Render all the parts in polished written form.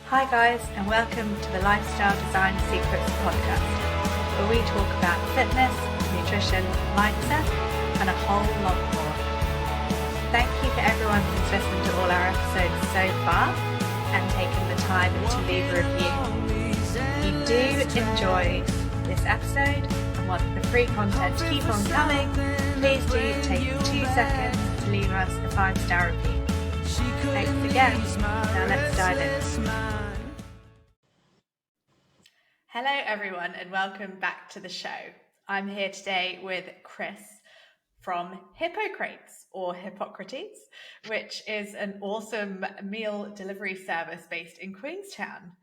Hi guys, and welcome to the Lifestyle Design Secrets podcast, where we talk about fitness, nutrition, mindset, and a whole lot more. Thank you for everyone who's listened to all our episodes so far and taken the time to leave a review. If you do enjoy this episode and want the free content to keep on coming, please do take 2 seconds to leave us a 5-star review. Thanks again. Now let's dive in. Hello everyone and welcome back to the show. I'm here today with Chris from Hippocrates or Hippocrates, which is an awesome meal delivery service based in Queenstown.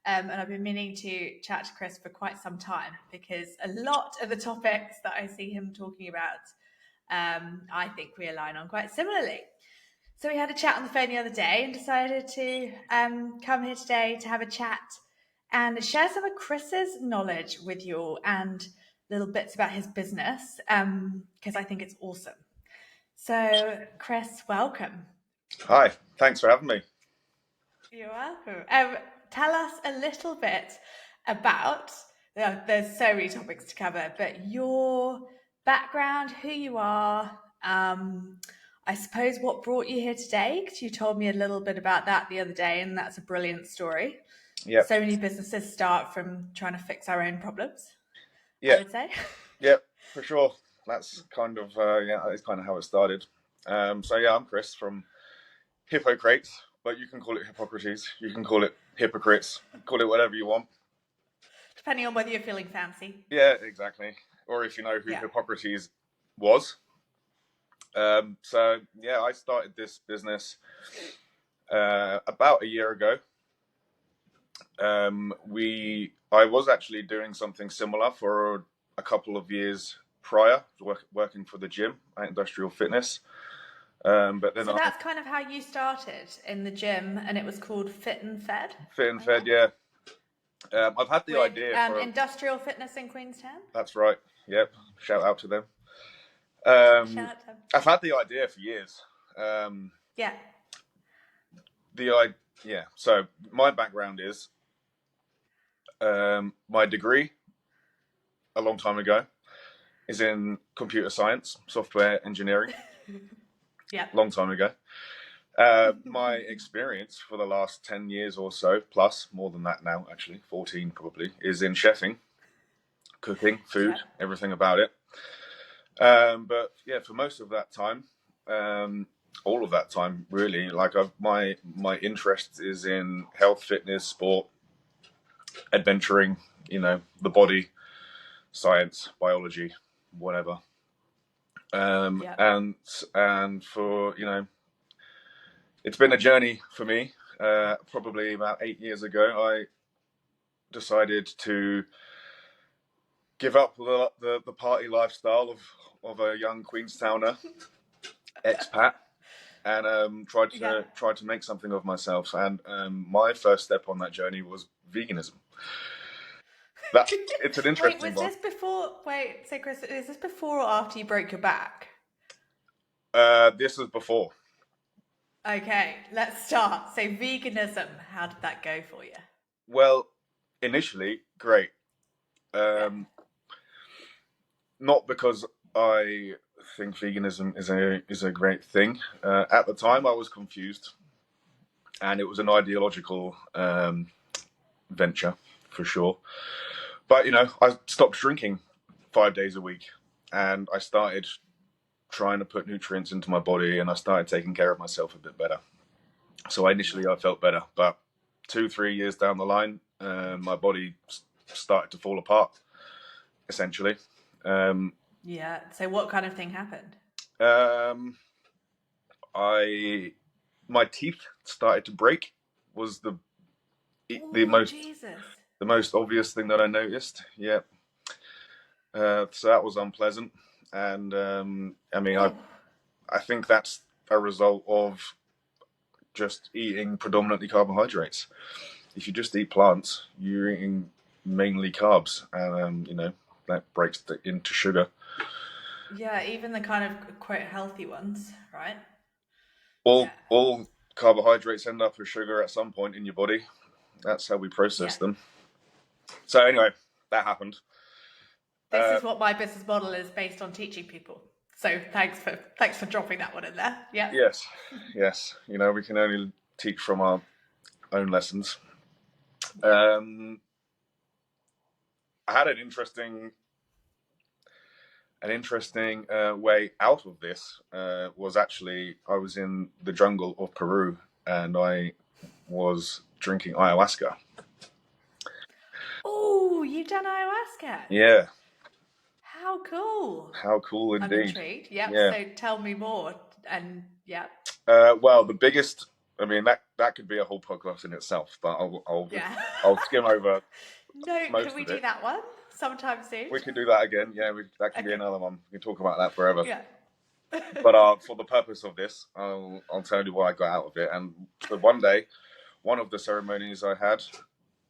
And I've been meaning to chat to Chris for quite some time because a lot of the topics that I see him talking about, I think we align on quite similarly. So we had a chat on the phone the other day and decided to come here today to have a chat and share some of Chris's knowledge with you and little bits about his business because I think it's awesome. So Chris, welcome. Hi, thanks for having me. You're welcome. Tell us a little bit about, there's so many topics to cover, but your background, who you are, I suppose what brought you here today, because you told me a little bit about that the other day, and that's a brilliant story. Yeah. So many businesses start from trying to fix our own problems, Yeah. I would say. Yeah, for sure. That's kind of, that's kind of how it started. I'm Chris from Hippocrates, but you can call it Hippocrates, you can call it Hypocrites, call it whatever you want. Depending on whether you're feeling fancy. Yeah, exactly. Or if you know who Hippocrates was. I started this business about a year ago. I was actually doing something similar for a couple of years prior, working for the gym at Industrial Fitness. But then that's kind of how you started in the gym, and it was called Fit and Fed. Fit and Fed, yeah. I've had the idea for Industrial Fitness in Queenstown. That's right. Yep. Shout out to them. I've had the idea for years. So my background is my degree a long time ago is in computer science, software engineering. Long time ago. My experience for the last 10 years or so, plus more than that now, actually 14 probably, is in chefing, cooking, food, everything about it. For most of that time, all of that time really, my interest is in health, fitness, sport, adventuring, the body, science, biology, whatever. And for, it's been a journey for me. Probably about 8 years ago, I decided to give up the party lifestyle of a young Queenstowner expat and tried to make something of myself. And my first step on that journey was veganism. It's an interesting one. So Chris, is this before or after you broke your back? This was before. Okay, let's start. So veganism, how did that go for you? Well, initially, great. Not because I think veganism is a great thing. At the time, I was confused, and it was an ideological venture for sure. But I stopped drinking 5 days a week, and I started trying to put nutrients into my body, and I started taking care of myself a bit better. So initially, I felt better, but 2-3 years down the line, my body started to fall apart, essentially. So what kind of thing happened? My teeth started to break. Was the most obvious thing that I noticed. Yeah. So that was unpleasant, and I think that's a result of just eating predominantly carbohydrates. If you just eat plants, you're eating mainly carbs, and that breaks into sugar. Yeah, even the kind of quite healthy ones, right? All carbohydrates end up as sugar at some point in your body. That's how we process them. So anyway, that happened. This is what my business model is based on, teaching people. So thanks for dropping that one in there. Yeah. Yes. We can only teach from our own lessons. I had an interesting way out of this. Was actually, I was in the jungle of Peru and I was drinking ayahuasca. Oh, you've done ayahuasca? Yeah. How cool! How cool indeed. I'm intrigued. Yep. Yeah. So tell me more. And yeah. Well, the biggest. I mean, that could be a whole podcast in itself, but I'll skim over. No, can we do that one sometime soon? We can do that again. Yeah, that can be another one. We can talk about that forever. Yeah. But for the purpose of this, I'll tell you what I got out of it. And one day, one of the ceremonies I had,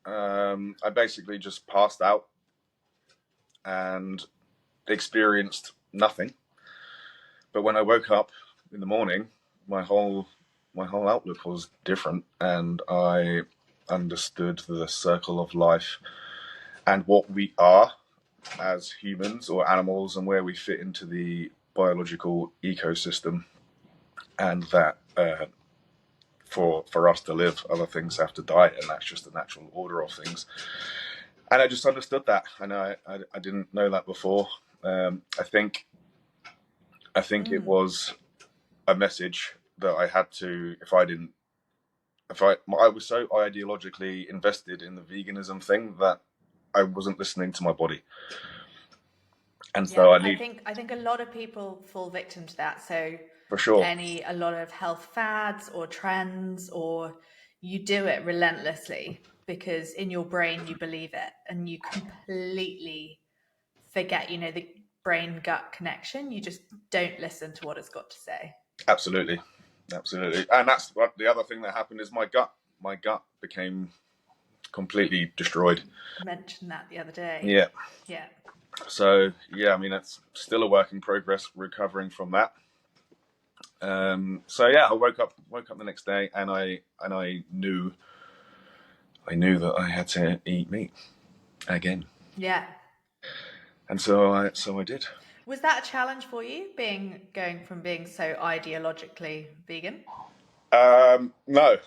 I basically just passed out and experienced nothing. But when I woke up in the morning, my whole outlook was different, and I understood the circle of life and what we are as humans or animals and where we fit into the biological ecosystem, and that for us to live, other things have to die, and that's just the natural order of things. And I just understood that, and I didn't know that before. I think it was a message that I had to. I was so ideologically invested in the veganism thing that I wasn't listening to my body. And so I think a lot of people fall victim to that. So for sure, a lot of health fads or trends, or you do it relentlessly because in your brain you believe it, and you completely forget, the brain gut connection. You just don't listen to what it's got to say. Absolutely. And that's what the other thing that happened is my gut became completely destroyed. I mentioned that the other day. Yeah. So yeah, I mean, it's still a work in progress, recovering from that. So yeah, I woke up the next day, and I knew that I had to eat meat again. Yeah. And so I did. Was that a challenge for you, going from being so ideologically vegan? No,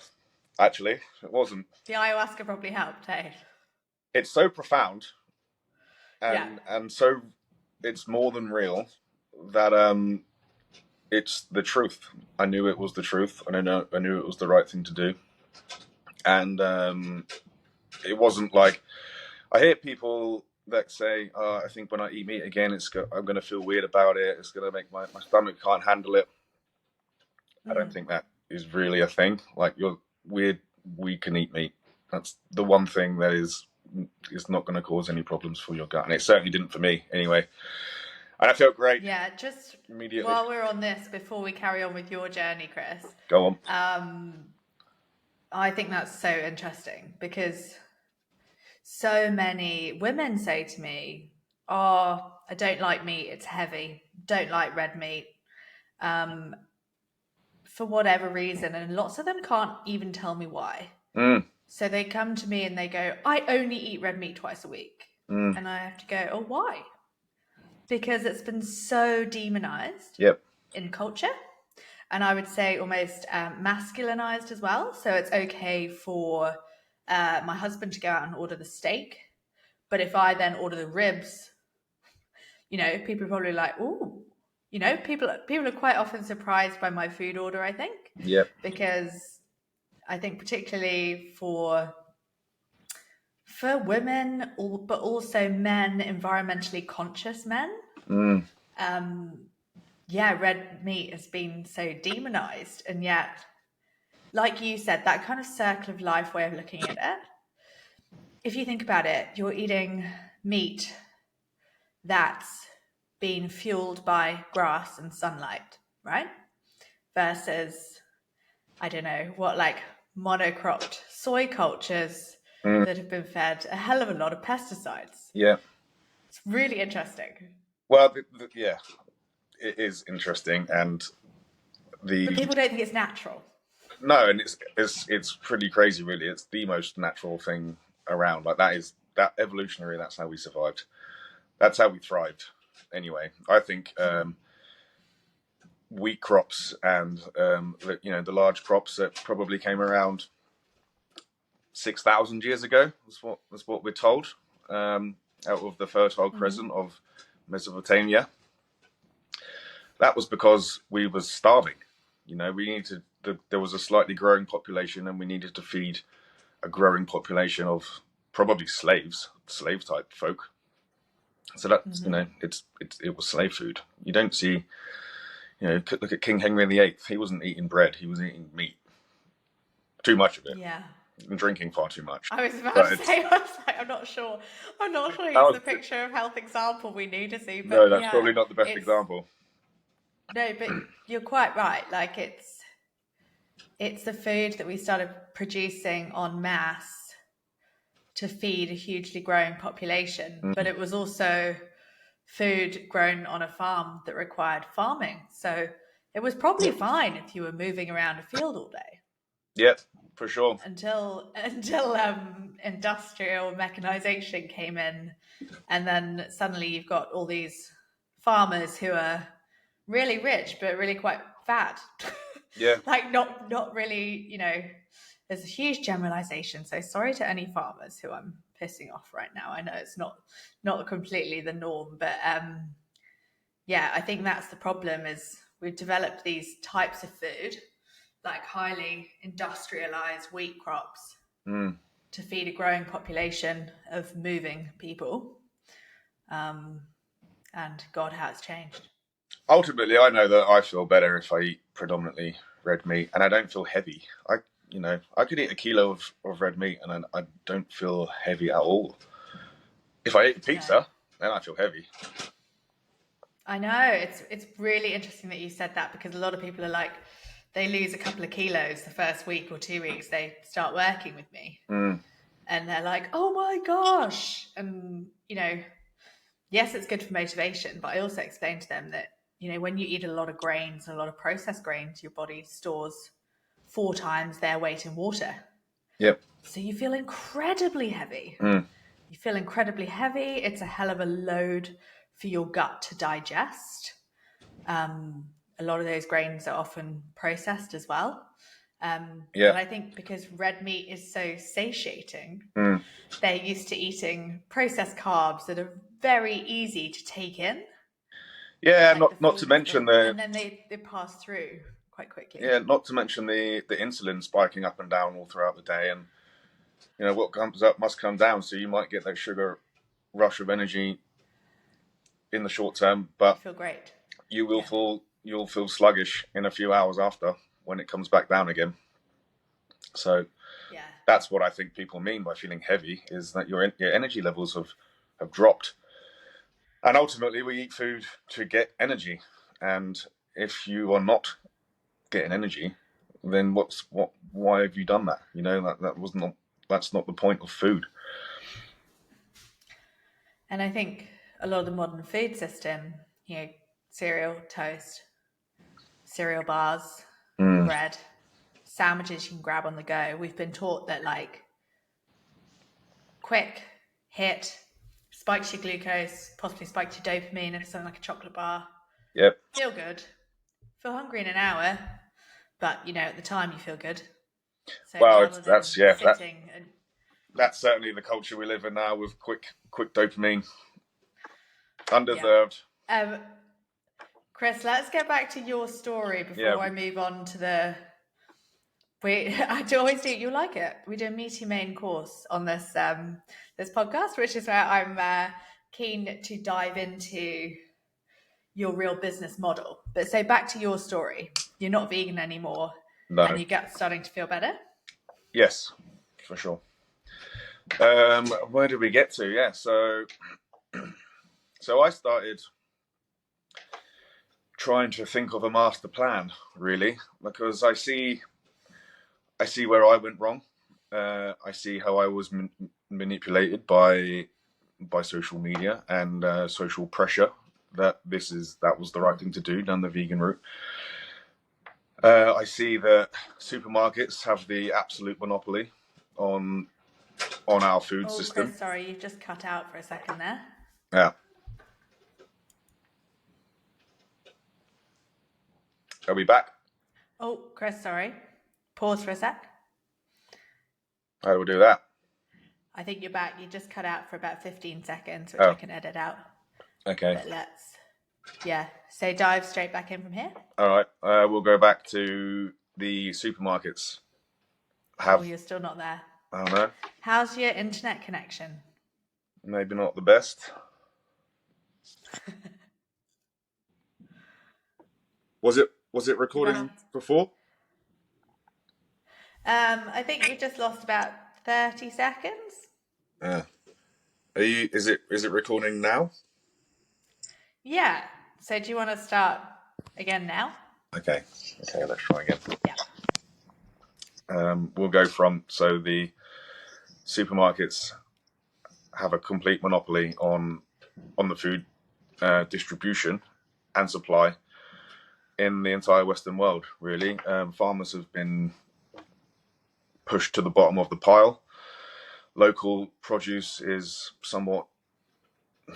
actually, it wasn't. The ayahuasca probably helped, hey? It's so profound, and so it's more than real that it's the truth. I knew it was the truth, and I knew it was the right thing to do. And it wasn't like, I hear people that say, I think when I eat meat again, I'm going to feel weird about it. It's going to make my stomach can't handle it. I don't think that is really a thing. Like, you're weird, we can eat meat. That's the one thing that is not going to cause any problems for your gut. And it certainly didn't for me anyway. And I felt great. Yeah, just immediately. While we're on this, before we carry on with your journey, Chris. Go on. I think that's so interesting because so many women say to me, I don't like meat, it's heavy, don't like red meat, for whatever reason. And lots of them can't even tell me why. So they come to me and they go, I only eat red meat twice a week. And I have to go, oh, why? Because it's been so demonized in culture. And I would say almost masculinized as well. So it's okay for my husband to go out and order the steak. But if I then order the ribs, people are probably like, ooh. People are quite often surprised by my food order, I think. Yep. Because I think particularly for women, but also men, environmentally conscious men, red meat has been so demonized. And yet, like you said, that kind of circle of life way of looking at it, if you think about it, you're eating meat that's been fueled by grass and sunlight, right? Versus, I don't know, what, like monocropped soy cultures that have been fed a hell of a lot of pesticides. Yeah. It's really interesting. Well, it is interesting, and but people don't think it's natural. No, and it's pretty crazy, really. It's the most natural thing around. Like that evolutionary. That's how we survived. That's how we thrived. Anyway, I think wheat crops and the large crops that probably came around 6,000 years ago. That's what we're told. Out of the Fertile Crescent of Mesopotamia. That was because we was starving. We needed there was a slightly growing population, and we needed to feed a growing population of probably slave type folk. So that's it was slave food. You don't see, look at King Henry VIII. He wasn't eating bread; he was eating meat. Too much of it. Yeah. And drinking far too much. I was about to say, I'm not sure he's the picture of health example we need to see. But no, that's probably not the best example. No, but you're quite right. Like it's the food that we started producing en masse to feed a hugely growing population, but it was also food grown on a farm that required farming. So it was probably fine if you were moving around a field all day. Yeah, for sure. Until industrial mechanization came in, and then suddenly you've got all these farmers who are really rich but really quite fat. Yeah. Like not really, there's a huge generalization. So sorry to any farmers who I'm pissing off right now. I know it's not completely the norm, but I think that's the problem is we've developed these types of food, like highly industrialized wheat crops to feed a growing population of moving people. And God, how it's changed. Ultimately, I know that I feel better if I eat predominantly red meat, and I don't feel heavy. I could eat a kilo of red meat, and I don't feel heavy at all. If I eat pizza, then I feel heavy. I know. It's really interesting that you said that, because a lot of people are like, they lose a couple of kilos the first week or 2 weeks they start working with me. And they're like, oh my gosh. And, yes, it's good for motivation, but I also explained to them that, when you eat a lot of grains and a lot of processed grains, your body stores 4 times their weight in water. Yep. So you feel incredibly heavy. You feel incredibly heavy. It's a hell of a load for your gut to digest. A lot of those grains are often processed as well. But I think because red meat is so satiating, they're used to eating processed carbs that are very easy to take in. Yeah, not to mention and then they pass through quite quickly. Yeah, not to mention the insulin spiking up and down all throughout the day, and what comes up must come down. So you might get that sugar rush of energy in the short term, but you feel great. You'll feel sluggish in a few hours after when it comes back down again. So that's what I think people mean by feeling heavy, is that your energy levels have dropped. And ultimately, we eat food to get energy. And if you are not getting energy, then why have you done that? That's not the point of food. And I think a lot of the modern food system, cereal, toast, cereal bars, bread, sandwiches you can grab on the go. We've been taught that quick hit spikes your glucose, possibly spikes your dopamine if it's something like a chocolate bar. Yep. Feel good. Feel hungry in an hour, but at the time you feel good. So that's certainly the culture we live in now, with quick dopamine. Undeserved. Yeah. Chris, let's get back to your story before I move on to the. I do always do. You'll like it. We do a meaty main course on this podcast, which is where I'm keen to dive into your real business model. But so back to your story. You're not vegan anymore, and you get starting to feel better. Yes, for sure. Where did we get to? Yeah, so I started trying to think of a master plan, really, because I see where I went wrong. I see how I was manipulated by social media and social pressure that was the right thing to do down the vegan route. I see that supermarkets have the absolute monopoly on our food Oh, system. Chris, sorry, you've just cut out for a second there. Yeah. Are we back? Oh, Chris, sorry. Pause for a sec. How do we do that? I think you're back. You just cut out for about 15 seconds, which I can edit out. Okay. But so dive straight back in from here. All right. We'll go back to the supermarkets. You're still not there. I don't know. How's your internet connection? Maybe not the best. Was it recording before? I think we just lost about 30 seconds. Yeah. Is it recording now? Yeah. So do you want to start again now? Okay, let's try again. Yeah. We'll go from, so the supermarkets have a complete monopoly on the food distribution and supply in the entire Western world, really. Farmers have been pushed to the bottom of the pile. Local produce is somewhat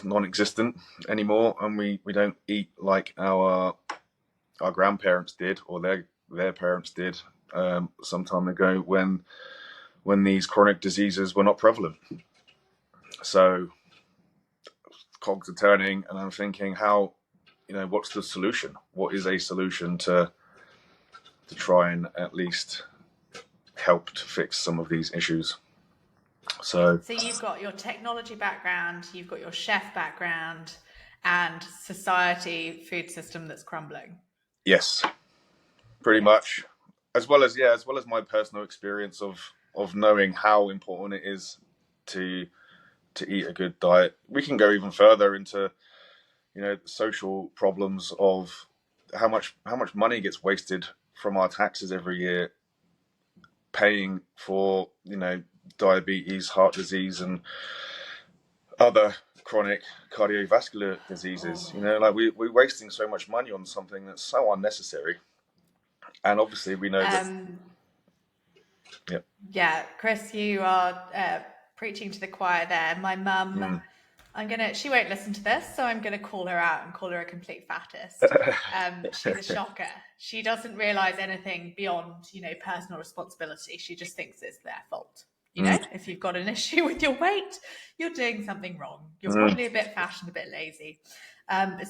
non-existent anymore, and we don't eat like our grandparents did, or their parents did some time ago, when these chronic diseases were not prevalent. So cogs are turning, and I'm thinking, how, what's the solution? What is a solution to try and at least help to fix some of these issues? So you've got your technology background, you've got your chef background, and society food system that's crumbling. Yes, pretty much. As well as my personal experience of knowing how important it is to eat a good diet. We can go even further into, social problems of how much money gets wasted from our taxes every year, paying for, diabetes, heart disease, and other chronic cardiovascular diseases. We're wasting so much money on something that's so unnecessary. And obviously we know that. Yeah, Chris, you are preaching to the choir there. My mum, she won't listen to this, so I'm going to call her out and call her a complete fattest. She's a shocker. She doesn't realize anything beyond, personal responsibility. She just thinks it's their fault. If you've got an issue with your weight, you're doing something wrong. You're probably a bit fat and a bit lazy.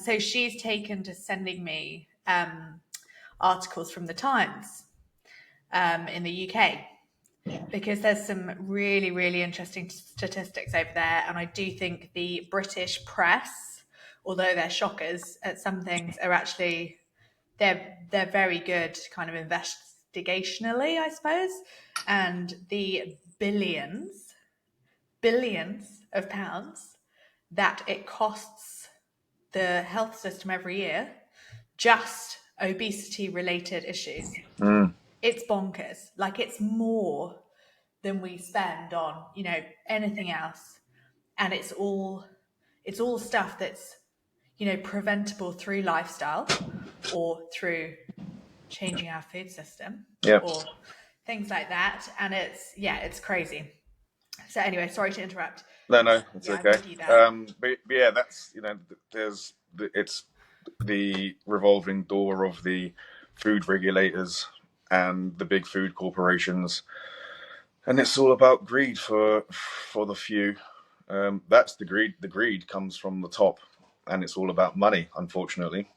So she's taken to sending me articles from the Times in the UK, because there's some really, really interesting statistics over there. And I do think the British press, although they're shockers at some things, are actually, they're very good kind of investigationally, I suppose. And the billions of pounds that it costs the health system every year, just obesity related issues. It's bonkers. Like, it's more than we spend on, anything else. And it's all stuff that's, preventable through lifestyle or through changing our food system or things like that. And it's crazy. So anyway, sorry to interrupt. No, it's okay. But yeah, that's, it's the revolving door of the food regulators and the big food corporations, and it's all about greed for the few. That's the greed. The greed comes from the top, and it's all about money, unfortunately.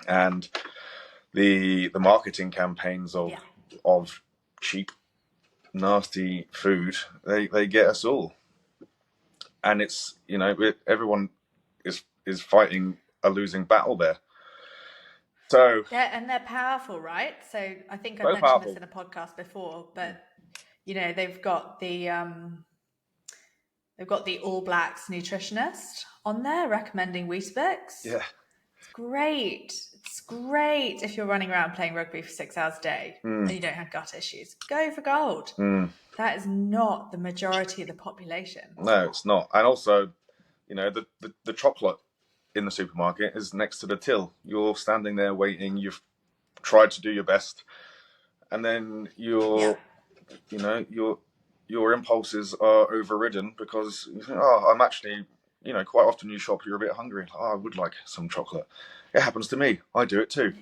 And the marketing campaigns of cheap, nasty food, they get us all. And it's, everyone is fighting a losing battle there. So and they're powerful, right? So I think I've mentioned this in a podcast before, but they've got the All Blacks nutritionist on there recommending Weetabix. Yeah, it's great. It's great if you're running around playing rugby for 6 hours a day and you don't have gut issues. Go for gold. That is not the majority of the population. No, it's not. And also, the chocolate in the supermarket is next to the till. You're standing there waiting. tried to do your best, and then your impulses are overridden because you think, oh, I'm actually, quite often you shop, you're a bit hungry. Oh, I would like some chocolate. It happens to me. I do it too.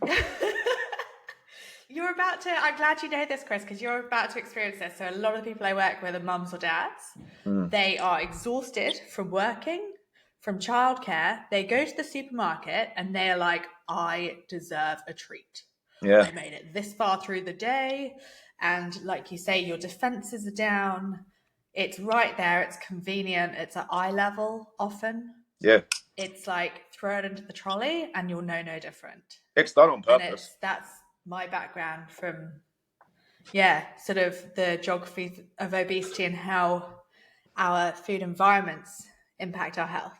I'm glad you know this, Chris, because you're about to experience this. So a lot of the people I work with are mums or dads. They are exhausted from working, from childcare. They go to the supermarket and they're like, I deserve a treat. Yeah. I made it this far through the day. And like you say, your defenses are down. It's right there. It's convenient. It's at eye level often. Yeah. It's like throw it into the trolley and you'll know no different. It's done on purpose. That's my background from, sort of the geography of obesity and how our food environments impact our health.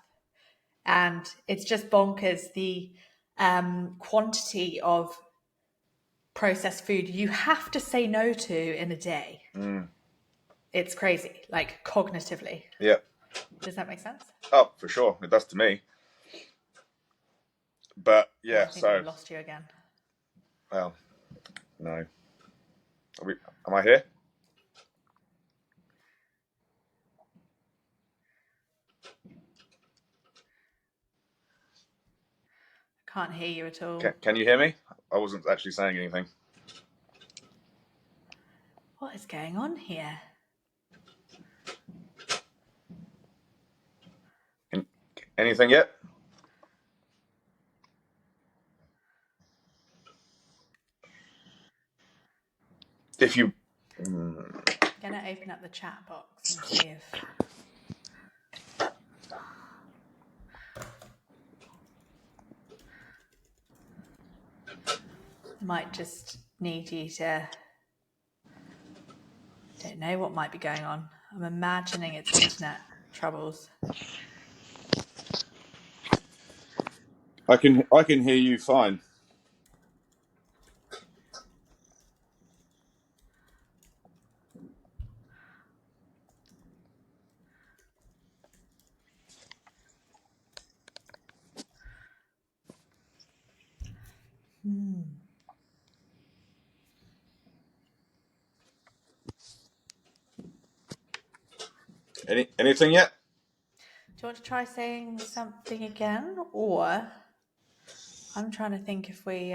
And it's just bonkers the quantity of processed food you have to say no to in a day. It's crazy, like cognitively. Yeah. Does that make sense? Oh, for sure. It does to me. But yeah, I think I lost you again. Well, no. Am I here? Can't hear you at all. Can you hear me? I wasn't actually saying anything. What is going on here? Anything yet? If you... I'm going to open up the chat box and see if... Might just need you to... Don't know what might be going on. I'm imagining it's internet troubles. I can hear you fine. Anything yet? Do you want to try saying something again? Or I'm trying to think if we...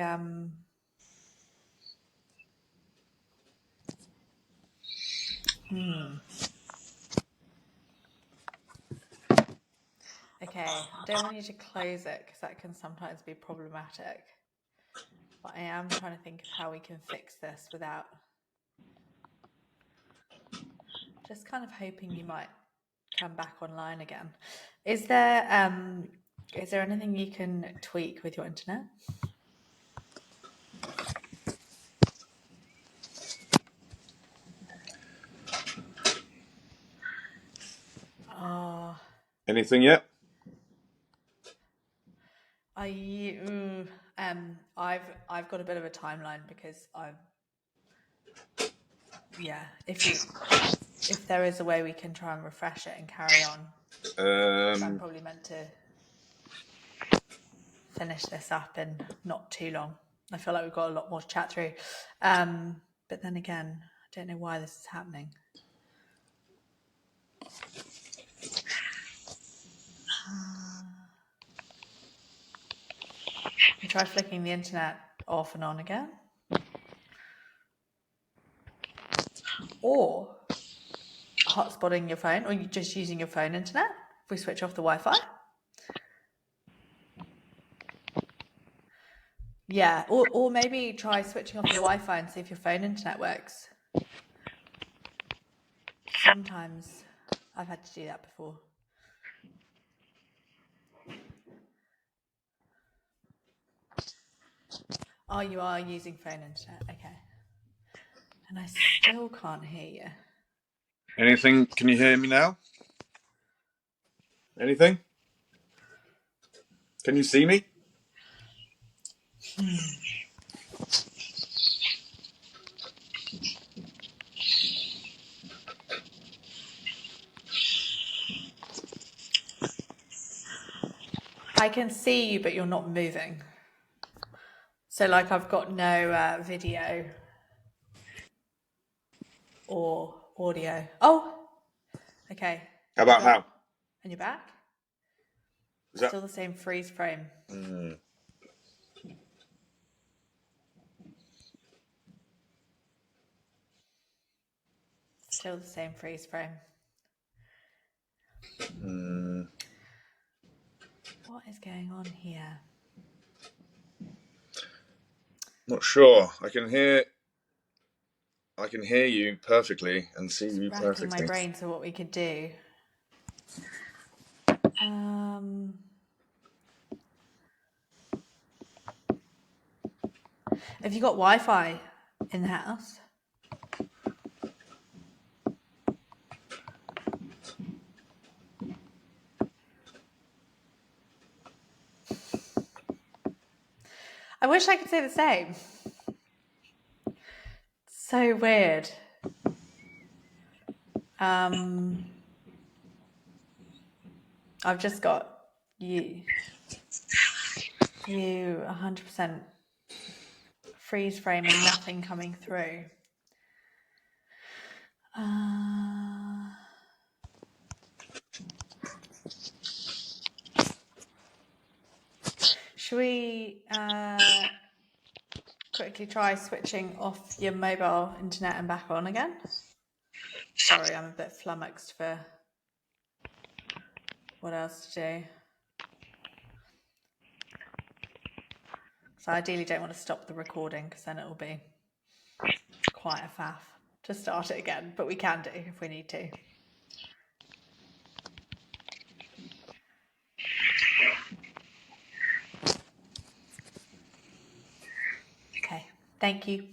Okay, I don't want you to close it because that can sometimes be problematic. But I am trying to think of how we can fix this without... Just kind of hoping you might come back online again. Is there anything you can tweak with your internet? Anything yet? I've got a bit of a timeline because if there is a way we can try and refresh it and carry on. I'm probably meant to finish this up in not too long. I feel like we've got a lot more to chat through. But then again, I don't know why this is happening. You try flicking the internet off and on again. Or hotspotting your phone, or you just using your phone internet. If we switch off the Wi-Fi. Yeah, or maybe try switching off the Wi-Fi and see if your phone internet works. Sometimes I've had to do that before. Oh, you are using phone internet, okay. And I still can't hear you. Anything? Can you hear me now? Anything? Can you see me? I can see you, but you're not moving. So like I've got no video or audio. Oh, okay. How about now? And you're back? Is that? Still the same freeze frame. Still the same freeze frame. What is going on here? Not sure. I can hear you perfectly and see you Racking perfectly. my brain to what we could do. Have you got Wi-Fi in the house? I wish I could say the same. So weird. I've just got you 100% freeze frame and nothing coming through. Should we quickly try switching off your mobile internet and back on again? Sorry, I'm a bit flummoxed for what else to do. So I ideally don't want to stop the recording because then it will be quite a faff to start it again, but we can do if we need to. Okay, thank you.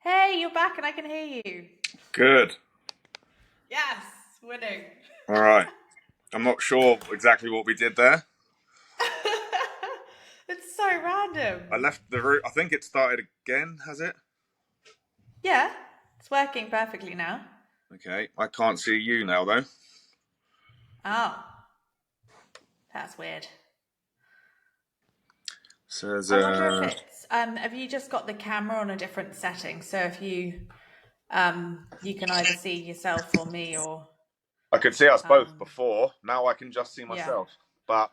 Hey, you're back and I can hear you. Good. Yes, winning. All right. I'm not sure exactly what we did there. It's so random. I left the room. I think it started again, has it? Yeah, it's working perfectly now. Okay. I can't see you now, though. Oh, that's weird. Says, I wonder if it's, have you just got the camera on a different setting? So if you, you can either see yourself or me or... I could see us both before. Now I can just see myself. Yeah. But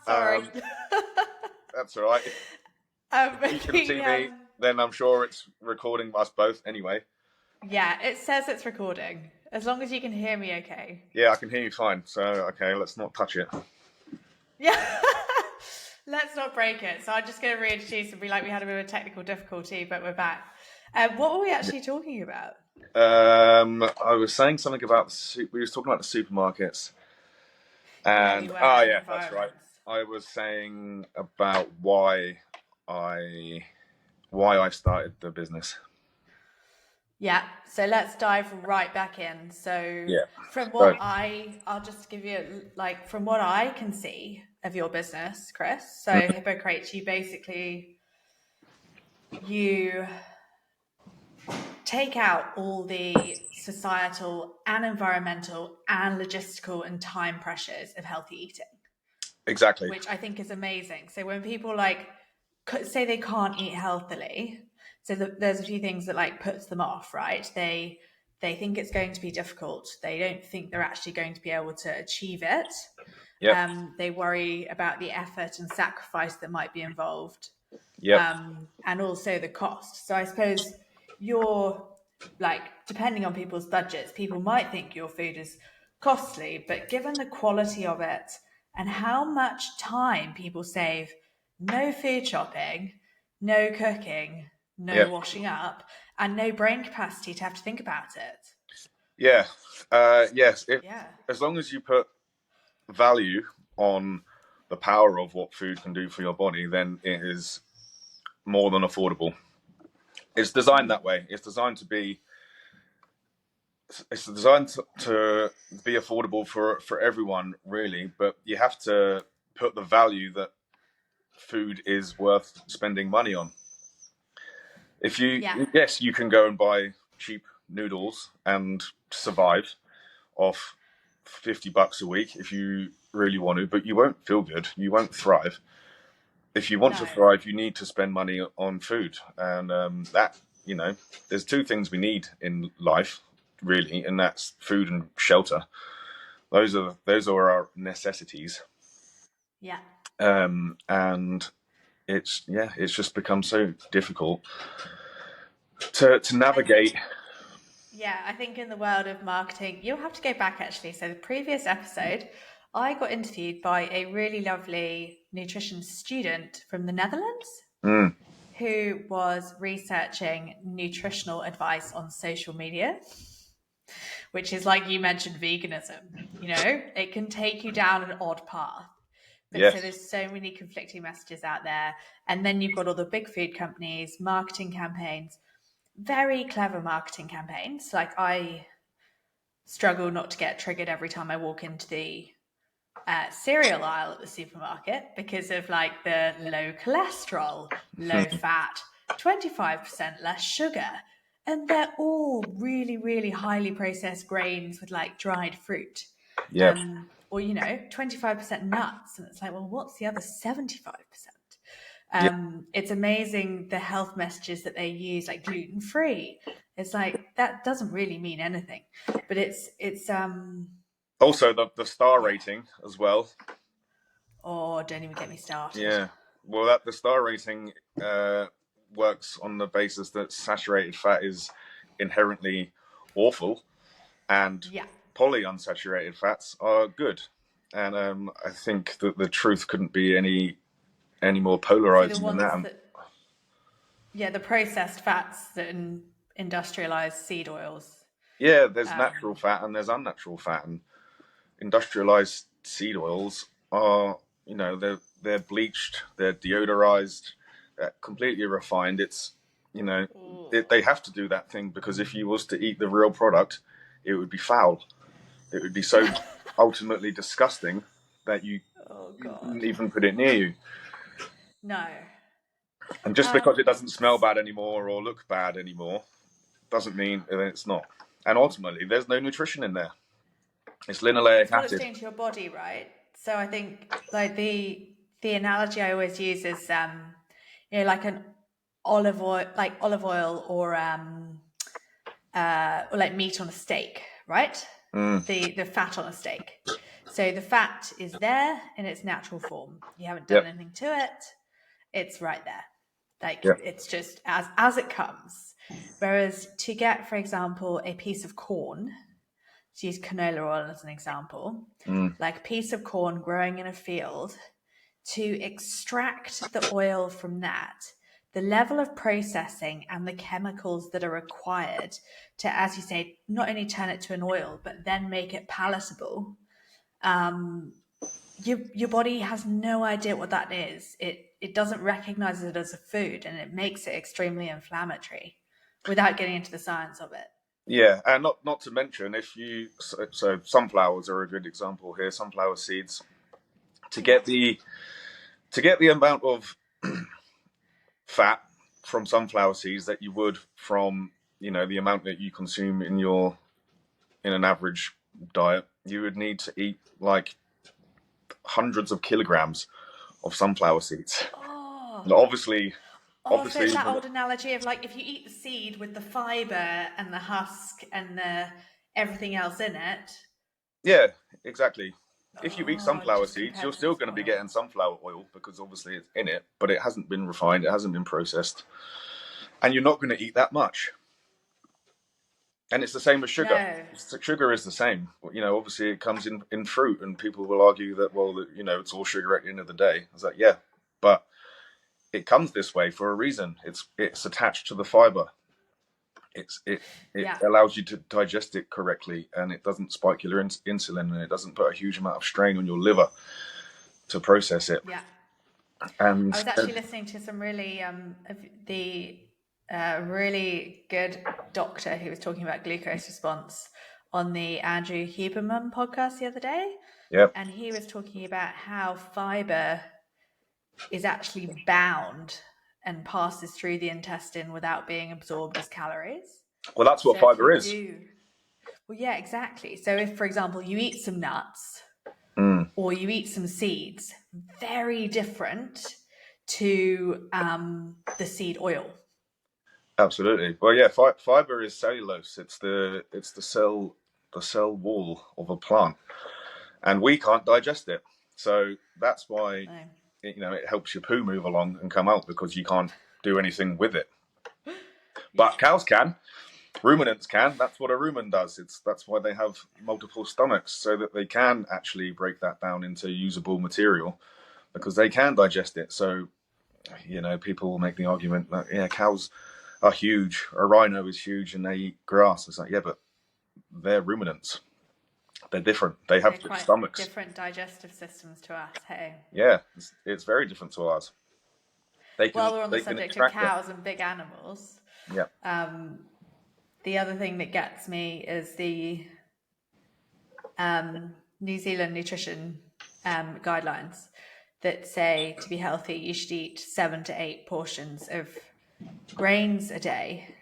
sorry. that's all right. If you can see me, then I'm sure it's recording us both anyway. Yeah, it says it's recording. As long as you can hear me okay. Yeah, I can hear you fine. So, okay, let's not touch it. Yeah. Let's not break it. So I'm just going to reintroduce and be like, we had a bit of a technical difficulty, but we're back. What were we actually talking about? I was saying something about we was talking about the supermarkets. Yeah, we And were. yeah, And that's right. environments. I was saying about why I started the business. Yeah, so let's dive right back in. So Yeah. from So, what I'll just give you like from what I can see of your business, Chris. So Hippocrates, you take out all the societal and environmental and logistical and time pressures of healthy eating, exactly. which I think is amazing. So when people like say they can't eat healthily, so there's a few things that like puts them off, right? They think it's going to be difficult. They don't think they're actually going to be able to achieve it. Yep. They worry about the effort and sacrifice that might be involved, Yep. and also the cost. So I suppose you're like, depending on people's budgets, people might think your food is costly, but given the quality of it and how much time people save, no food shopping, no cooking, no Yep. washing up, and no brain capacity to have to think about it. Yeah. Yes. Yeah. As long as you put value on the power of what food can do for your body, then it is more than affordable. It's designed that way. It's designed to be affordable for everyone, really. But you have to put the value that food is worth spending money on. If you Yeah. Yes, you can go and buy cheap noodles and survive off $50 a week if you really want to, but you won't feel good. You won't thrive. If you want to No. thrive, you need to spend money on food, and there's two things we need in life, really, and that's food and shelter. Those are our necessities. Yeah. And it's just become so difficult to navigate. Yeah, I think in the world of marketing, you'll have to go back actually. So, the previous episode, I got interviewed by a really lovely nutrition student from the Netherlands Mm, who was researching nutritional advice on social media, which is like you mentioned veganism. It can take you down an odd path. But so yes. there's so many conflicting messages out there. And then you've got all the big food companies, marketing campaigns, very clever marketing campaigns. Like I struggle not to get triggered every time I walk into the cereal aisle at the supermarket because of like the low cholesterol, low fat, 25% less sugar. And they're all really, really highly processed grains with like dried fruit. Yeah. Or 25% nuts. And it's like, well, what's the other 75%? Yeah. It's amazing the health messages that they use, like gluten free. It's like that doesn't really mean anything, but it's Also, the star yeah. rating as well. Oh, don't even get me started. Yeah. Well, that the star rating works on the basis that saturated fat is inherently awful, and Yeah. polyunsaturated fats are good. And I think that the truth couldn't be any more So the polarizing than ones that. that, yeah, the processed fats that industrialized seed oils. Yeah, there's natural Um, fat and there's unnatural fat, and industrialized seed oils are, they're bleached, they're deodorized, completely refined. It's, they have to do that thing because if you was to eat the real product, it would be foul. It would be so ultimately disgusting that you oh wouldn't God. even put it near you. No. And just because it doesn't smell bad anymore or look bad anymore doesn't mean that it's not. And ultimately, there's no nutrition in there. It's linoleic It's what it's acid. doing to your body, right? So I think like the analogy I always use is like an olive oil or like meat on a steak, right? Mm, The fat on a steak. So the fat is there in its natural form. You haven't done yep. anything to it. It's right there. Like, Yeah. it's just as it comes. Whereas to get, for example, a piece of corn, to use canola oil as an example, like a piece of corn growing in a field, to extract the oil from that, the level of processing and the chemicals that are required to, as you say, not only turn it to an oil, but then make it palatable. Your body has no idea what that is. It doesn't recognize it as a food, and it makes it extremely inflammatory without getting into the science of it. Yeah, and not to mention, if you so sunflowers are a good example here. Sunflower seeds, to get the amount of fat from sunflower seeds that you would from, you know, the amount that you consume in an average diet, you would need to eat like hundreds of kilograms of sunflower seeds. Oh, Obviously, so it's that old analogy of like, if you eat the seed with the fibre and the husk and the everything else in it. Yeah, exactly. If you eat sunflower Just seeds, compared you're to still the going to be oil. getting sunflower oil because obviously it's in it, but it hasn't been refined, it hasn't been processed, and you're not going to eat that much. And it's the same with sugar. No. Sugar is the same. You know, obviously it comes in fruit, and people will argue that, well, you know, it's all sugar at the end of the day. I was like, yeah, but it comes this way for a reason. It's attached to the fiber. It Yeah. allows you to digest it correctly, and it doesn't spike your insulin, and it doesn't put a huge amount of strain on your liver to process it. Yeah. And I was actually listening to some really really good doctor who was talking about glucose response on the Andrew Huberman podcast the other day. yeah, And he was talking about how fiber is actually bound and passes through the intestine without being absorbed as calories. well, that's what fiber is. Well, yeah, exactly. So if, for example, you eat some nuts or you eat some seeds, very different to the seed oil. Absolutely. Well, yeah, fiber is cellulose. It's the cell wall of a plant, and we can't digest it. So that's why it helps your poo move along and come out, because you can't do anything with it. But cows can. Ruminants can. That's what a rumen does. That's why they have multiple stomachs, so that they can actually break that down into usable material, because they can digest it. So, you know, people will make the argument that, yeah, cows are huge, a rhino is huge, and they eat grass. It's like, yeah, but they're ruminants. They're different. They have Quite stomachs. Different digestive systems to us. Hey. Yeah, it's very different to ours. While we're on the subject of cows and big animals, yeah. The other thing that gets me is the New Zealand nutrition guidelines that say to be healthy, you should eat 7 to 8 portions of grains a day,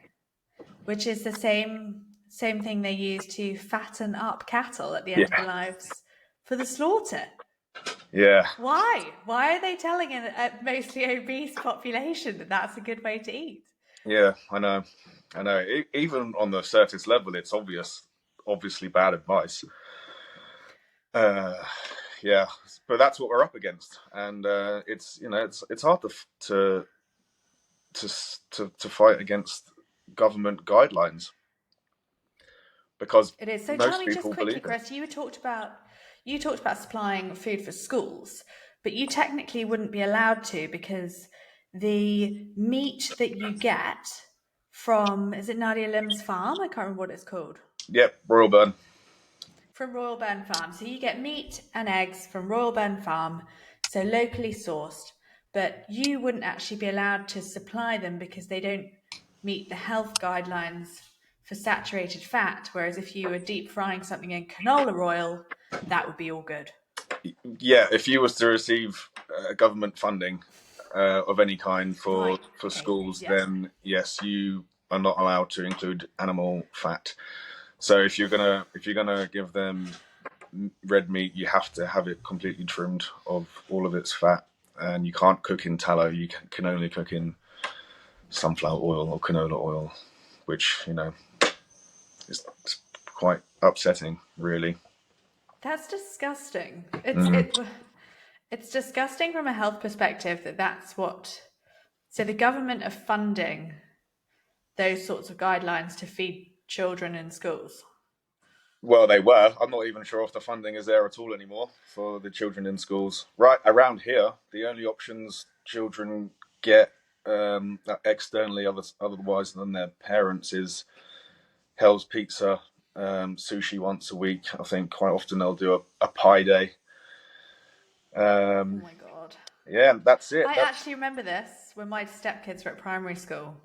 which is the same thing they use to fatten up cattle at the end of their lives for the slaughter. Yeah. Why are they telling a mostly obese population that that's a good way to eat? Yeah, I know. Even on the surface level, it's obviously bad advice. Yeah, but that's what we're up against, and it's hard to fight against government guidelines, because it is. So most tell me just people quickly, believe Chris, you talked about supplying food for schools, but you technically wouldn't be allowed to, because the meat that you get from, is it Nadia Lim's farm? I can't remember what it's called. Yep, Royal Burn. From Royal Burn Farm. So you get meat and eggs from Royal Burn Farm, so locally sourced, but you wouldn't actually be allowed to supply them because they don't meet the health guidelines for saturated fat, whereas if you were deep frying something in canola oil, that would be all good. Yeah, if you was to receive government funding of any kind for schools, then yes, you are not allowed to include animal fat. So if you're gonna give them red meat, you have to have it completely trimmed of all of its fat, and you can't cook in tallow. You can only cook in sunflower oil or canola oil, which, you know, is quite upsetting, really. That's disgusting. It's disgusting from a health perspective that's what So the government are funding those sorts of guidelines to feed children in schools. Well, they were. I'm not even sure if the funding is there at all anymore for the children in schools. Right around here, the only options children get externally, otherwise than their parents, is Hell's Pizza, sushi once a week. I think quite often they'll do a pie day. Oh my God. Yeah, that's it. I actually remember this when my stepkids were at primary school.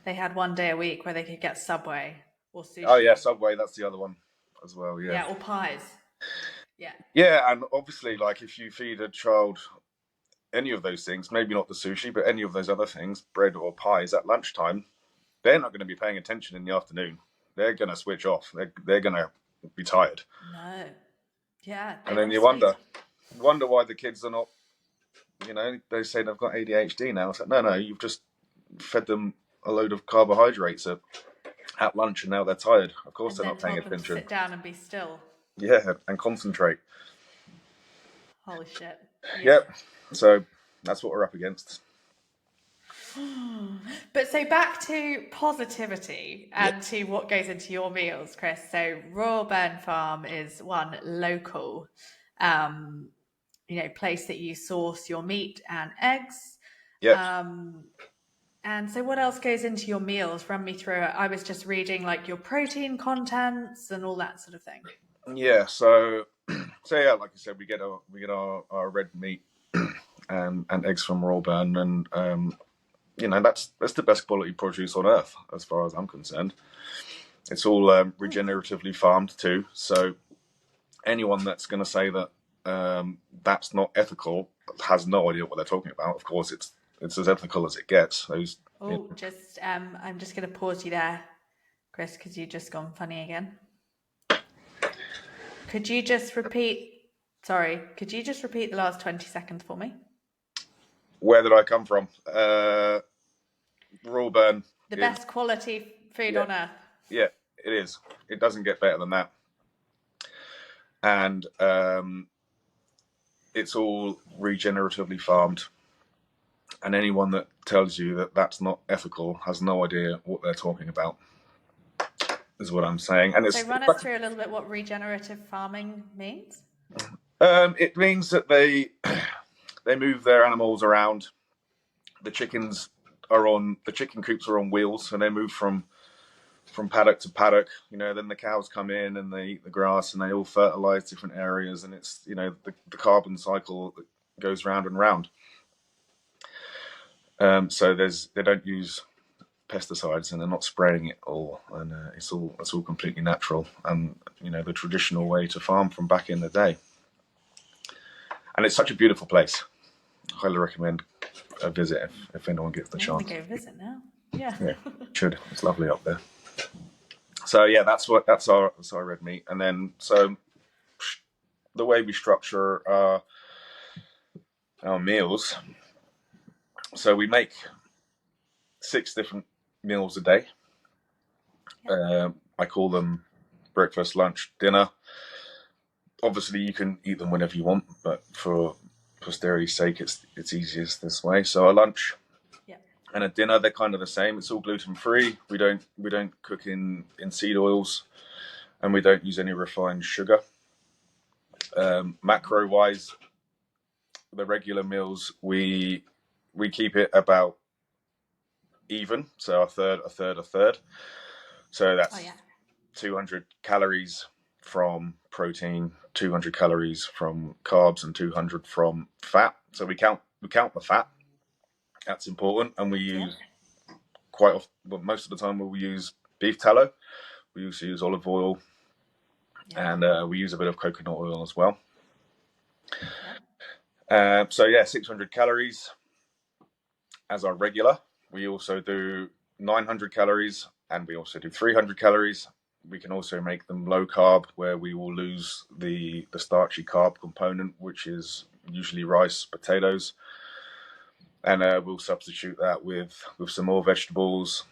They had one day a week where they could get Subway or sushi. Oh yeah, Subway, that's the other one as well. Yeah. Yeah, or pies. Yeah. Yeah, and obviously, like if you feed a child any of those things, maybe not the sushi, but any of those other things, bread or pies at lunchtime, they're not going to be paying attention in the afternoon. They're going to switch off. They're going to be tired. No. Yeah. And then you wonder why the kids are not, they say they've got ADHD now. It's like, no, you've just fed them a load of carbohydrates at lunch and now they're tired. Of course they're not paying attention. Sit down and be still. Yeah, and concentrate. Holy shit. Yep. So that's what we're up against. But so back to positivity and to what goes into your meals, Chris. So Royal Burn Farm is one local, place that you source your meat and eggs. Yeah. And so what else goes into your meals? Run me through it. I was just reading like your protein contents and all that sort of thing. Yeah. So yeah, like I said, we get our red meat and eggs from Royal Burn, and that's the best quality produce on earth as far as I'm concerned. It's all regeneratively farmed too. So anyone that's going to say that that's not ethical has no idea what they're talking about. Of course, it's as ethical as it gets. I'm just going to pause you there, Chris, because you've just gone funny again. Could you just repeat the last 20 seconds for me? Where did I come from? Royal Burn. The best quality food on earth. Yeah, it is. It doesn't get better than that. And it's all regeneratively farmed. And anyone that tells you that that's not ethical has no idea what they're talking about, is what I'm saying. And so run us through a little bit what regenerative farming means. It means that they move their animals around. The chicken coops are on wheels, and they move from paddock to paddock. Then the cows come in and they eat the grass, and they all fertilize different areas, and it's the carbon cycle that goes round and round. So they don't use pesticides, and they're not spraying it all, and it's all completely natural, and the traditional way to farm from back in the day. And it's such a beautiful place. I highly recommend a visit if anyone gets the chance. I'm gonna go visit now. Yeah. Should. It's lovely up there. So yeah, that's our red meat, and then so the way we structure our meals. So we make 6 different meals a day. I call them breakfast, lunch, dinner. Obviously, you can eat them whenever you want, but for posterity's sake, it's easiest this way. So a lunch and a dinner, they're kind of the same. It's all gluten free. We don't cook in seed oils, and we don't use any refined sugar. Macro wise, the regular meals we keep it about even, so a third. So that's 200 calories from protein, 200 calories from carbs, and 200 from fat. So we count the fat. That's important, and we use quite often. Well, most of the time we'll use beef tallow. We also use olive oil, and we use a bit of coconut oil as well. 600 calories as our regular. We also do 900 calories, and we also do 300 calories. We can also make them low carb, where we will lose the starchy carb component, which is usually rice, potatoes, and we'll substitute that with some more vegetables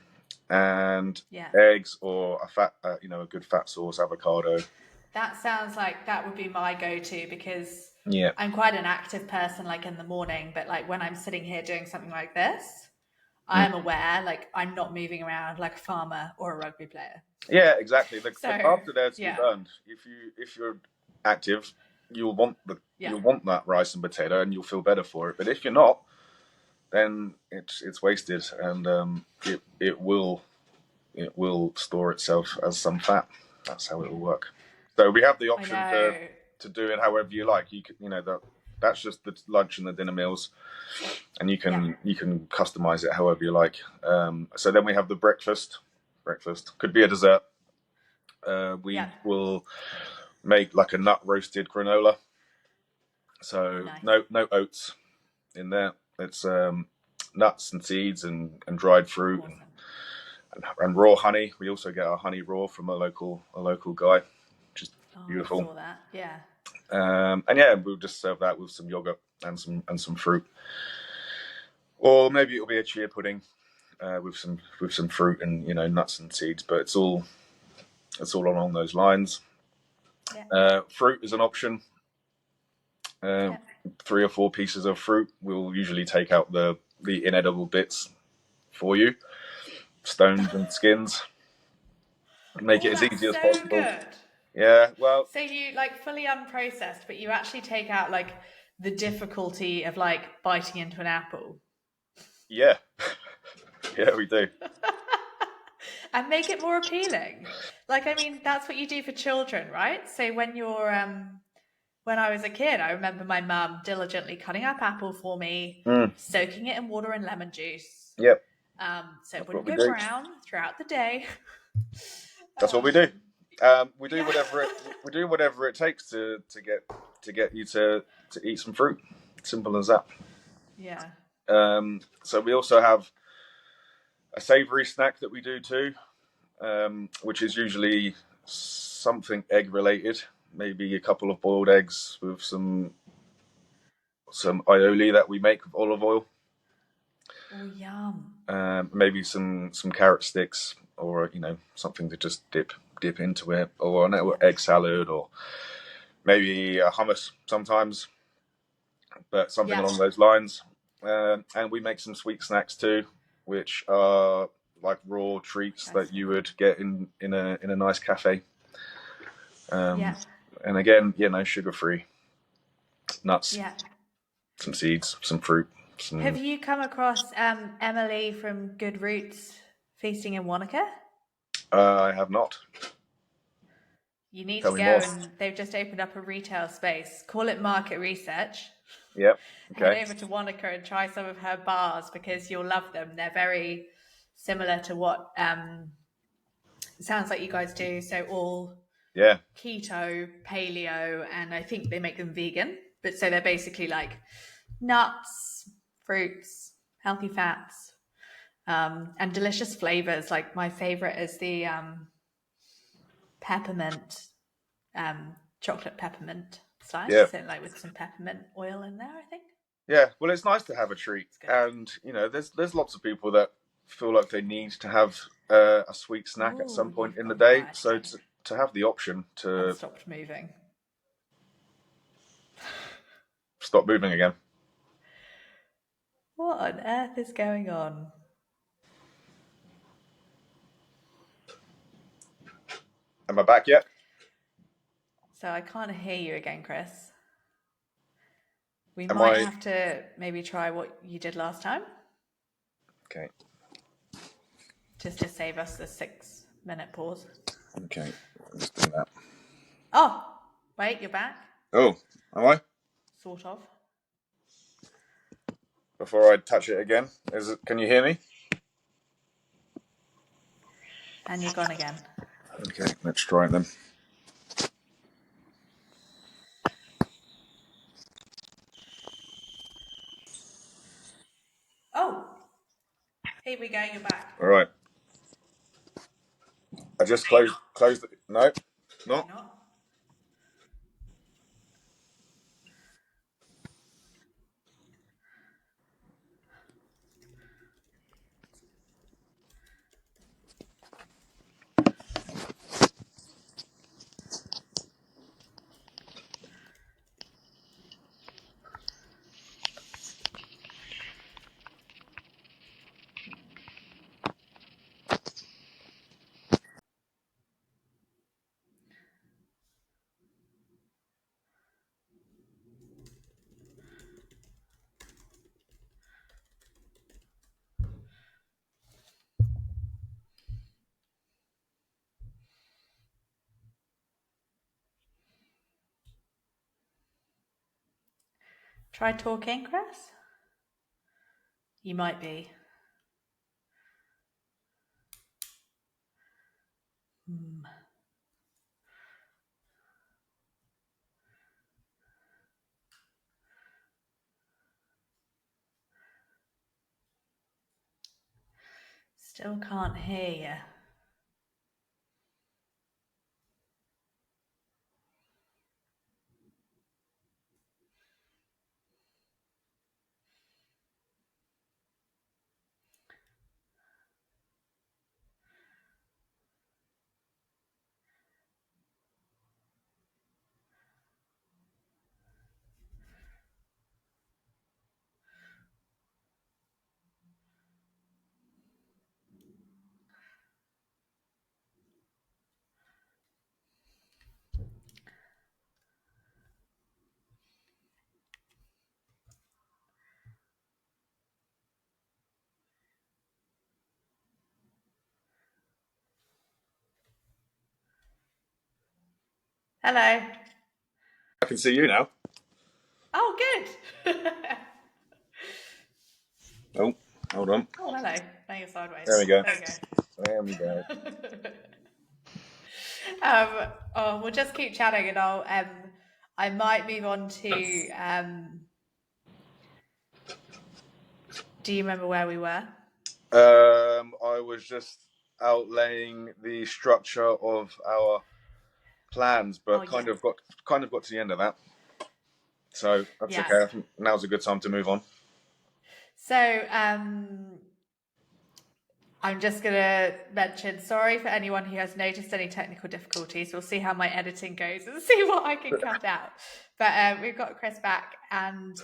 and eggs, or a good fat source, avocado. That sounds like that would be my go-to, because I'm quite an active person, like in the morning, but like when I'm sitting here doing something like this, I am aware, like I'm not moving around like a farmer or a rugby player. Yeah, exactly. The So carbs are there to be yeah, burned. If you're active, you'll want that rice and potato, and you'll feel better for it. But if you're not, then it's wasted, and it will store itself as some fat. That's how it will work. So we have the I option know. to do it however you like. You can, that's just the lunch and the dinner meals, and you can customize it however you like. So then we have the breakfast. Breakfast could be a dessert. We will make like a nut roasted granola. So Nice. no oats in there. It's nuts and seeds and dried fruit and raw honey. We also get our honey raw from a local guy, which is beautiful. I saw that. Yeah. And yeah, we'll just serve that with some yogurt and some fruit, or maybe it'll be a chia pudding with some fruit and nuts and seeds. But it's all along those lines. Yeah. Fruit is an option. 3 or 4 pieces of fruit. We'll usually take out the inedible bits for you, stones and skins. Make it as easy as possible. Good. Yeah, well. So you like fully unprocessed, but you actually take out like the difficulty of like biting into an apple. Yeah. Yeah, we do. And make it more appealing. Like, I mean, that's what you do for children, right? So when you're when I was a kid, I remember my mum diligently cutting up apple for me, soaking it in water and lemon juice. Yep. So it wouldn't go brown throughout the day. That's what we do. We do whatever it takes to get you to eat some fruit. Simple as that. Yeah. So we also have a savoury snack that we do too, which is usually something egg related. Maybe a couple of boiled eggs with some aioli that we make with olive oil. Oh, yum. Maybe some carrot sticks, or something to just dip into it, or an egg salad, or maybe a hummus sometimes, but something along those lines. And we make some sweet snacks too, which are like raw treats that you would get in a nice cafe. And again, sugar free, nuts, some seeds, some fruit. Have you come across Emily from Good Roots Feasting in Wanaka? I have not. You need to go, and they've just opened up a retail space. Call it Market Research. Yep. Okay. Head over to Wanaka and try some of her bars because you'll love them. They're very similar to what it sounds like you guys do. So all keto, paleo, and I think they make them vegan. But so they're basically like nuts, fruits, healthy fats, and delicious flavors. Like my favorite is the peppermint, chocolate peppermint slice. Yeah. So like with some peppermint oil in there, I think. Yeah, well, it's nice to have a treat, and there's lots of people that feel like they need to have a sweet snack at some point in the day. So to have the option to stopped moving. Stop moving again. What on earth is going on? Am I back yet? So I can't hear you again, Chris. We might have to maybe try what you did last time. Okay. Just to save us the 6-minute pause. Okay, let's do that. Oh, wait, you're back. Oh, am I? Sort of. Before I touch it again, can you hear me? And you're gone again. Okay, let's try it then. Oh, here we go, you're back. All right. I just closed it. No, not. Try talking, Chris. You might be. Still can't hear you. Hello. I can see you now. Oh, good. Oh, hold on. Oh, hello. Now you're sideways. There we go. There you go. There we go. We'll just keep chatting, and I might move on to. Do you remember where we were? I was just outlaying the structure of our plans, but kind of got to the end of that. So that's okay. I think now's a good time to move on. So I'm just going to mention, sorry for anyone who has noticed any technical difficulties. We'll see how my editing goes and see what I can cut out. But we've got Chris back, and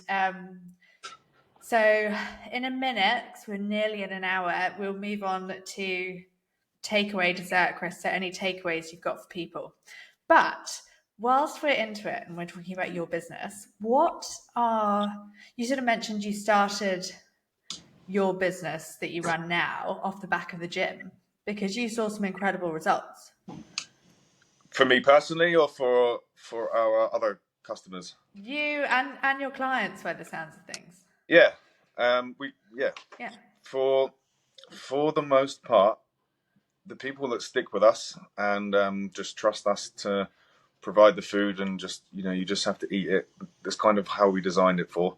so in a minute, because we're nearly in an hour, we'll move on to takeaway dessert, Chris. So any takeaways you've got for people. But whilst we're into it and we're talking about your business, you sort of mentioned you started your business that you run now off the back of the gym because you saw some incredible results. For me personally, or for our other customers? You and your clients, by the sounds of things. Yeah. For the most part, the people that stick with us and just trust us to provide the food, and just you just have to eat it. That's kind of how we designed it for.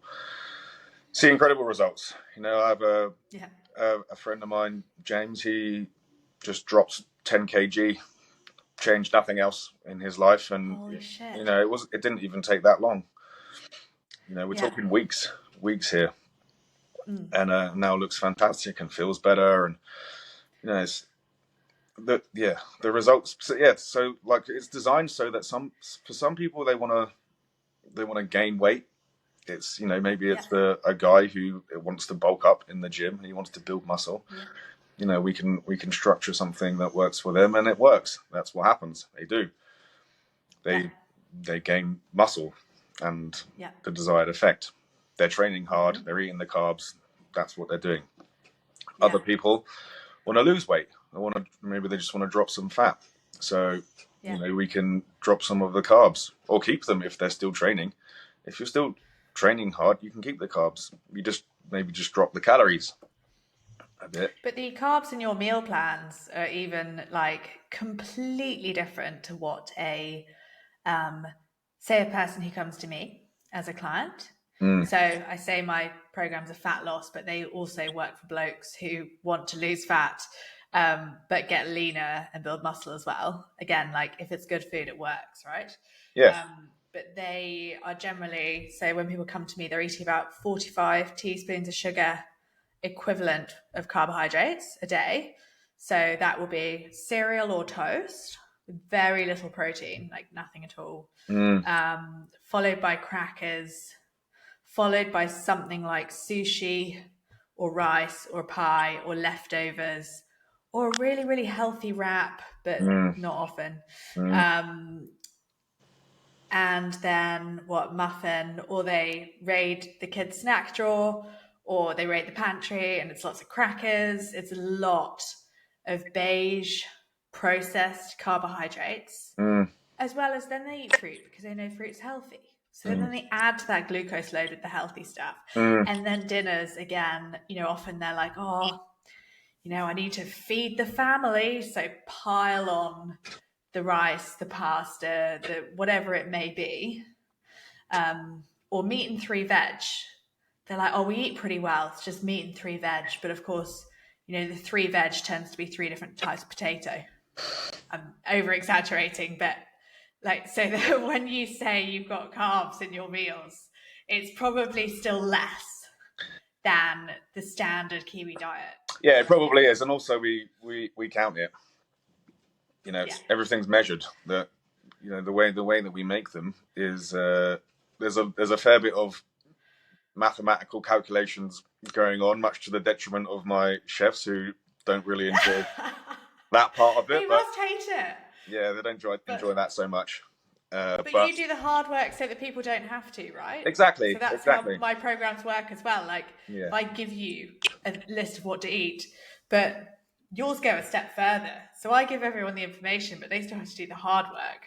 See incredible results. I have a friend of mine, James. He just drops 10 kg, changed nothing else in his life, and holy shit. It didn't even take that long. We're talking weeks here, and now looks fantastic and feels better, and it's the results. So like it's designed so that for some people they want to gain weight. It's maybe it's a guy who wants to bulk up in the gym and he wants to build muscle. We can structure something that works for them, and it works. That's what happens. They do. They gain muscle and the desired effect. They're training hard. They're eating the carbs. That's what they're doing. Other people want to lose weight. Maybe they just want to drop some fat. So we can drop some of the carbs or keep them if they're still training. If you're still training hard, you can keep the carbs. You just drop the calories a bit. But the carbs in your meal plans are even like completely different to what say a person who comes to me as a client. So I say my programs are fat loss, but they also work for blokes who want to lose fat, but get leaner and build muscle as well. Again, like if it's good food, it works, right? Yeah. But they are generally, so when people come to me, they're eating about 45 teaspoons of sugar equivalent of carbohydrates a day. So that will be cereal or toast with very little protein, like nothing at all, followed by crackers, followed by something like sushi or rice or pie or leftovers, or a really, really healthy wrap, but not often. And then muffin, or they raid the kids' snack drawer, or they raid the pantry and it's lots of crackers. It's a lot of beige processed carbohydrates, as well as then they eat fruit because they know fruit's healthy. So then they add that glucose load with the healthy stuff. And then dinners, again, often they're like, oh, I need to feed the family. So pile on the rice, the pasta, the whatever it may be. Or meat and 3 veg. They're like, oh, we eat pretty well. It's just meat and 3 veg. But of course, the 3 veg tends to be 3 different types of potato. I'm over exaggerating, but so that when you say you've got carbs in your meals, it's probably still less than the standard Kiwi diet. Yeah, it probably is. And also we count it. Everything's measured. That the way that we make them is there's a fair bit of mathematical calculations going on, much to the detriment of my chefs who don't really enjoy that part of it. They must hate it. Yeah, they don't enjoy that so much. But you do the hard work so that people don't have to, right? Exactly. So that's how my programs work as well. If I give you a list of what to eat, but yours go a step further. So I give everyone the information, but they still have to do the hard work.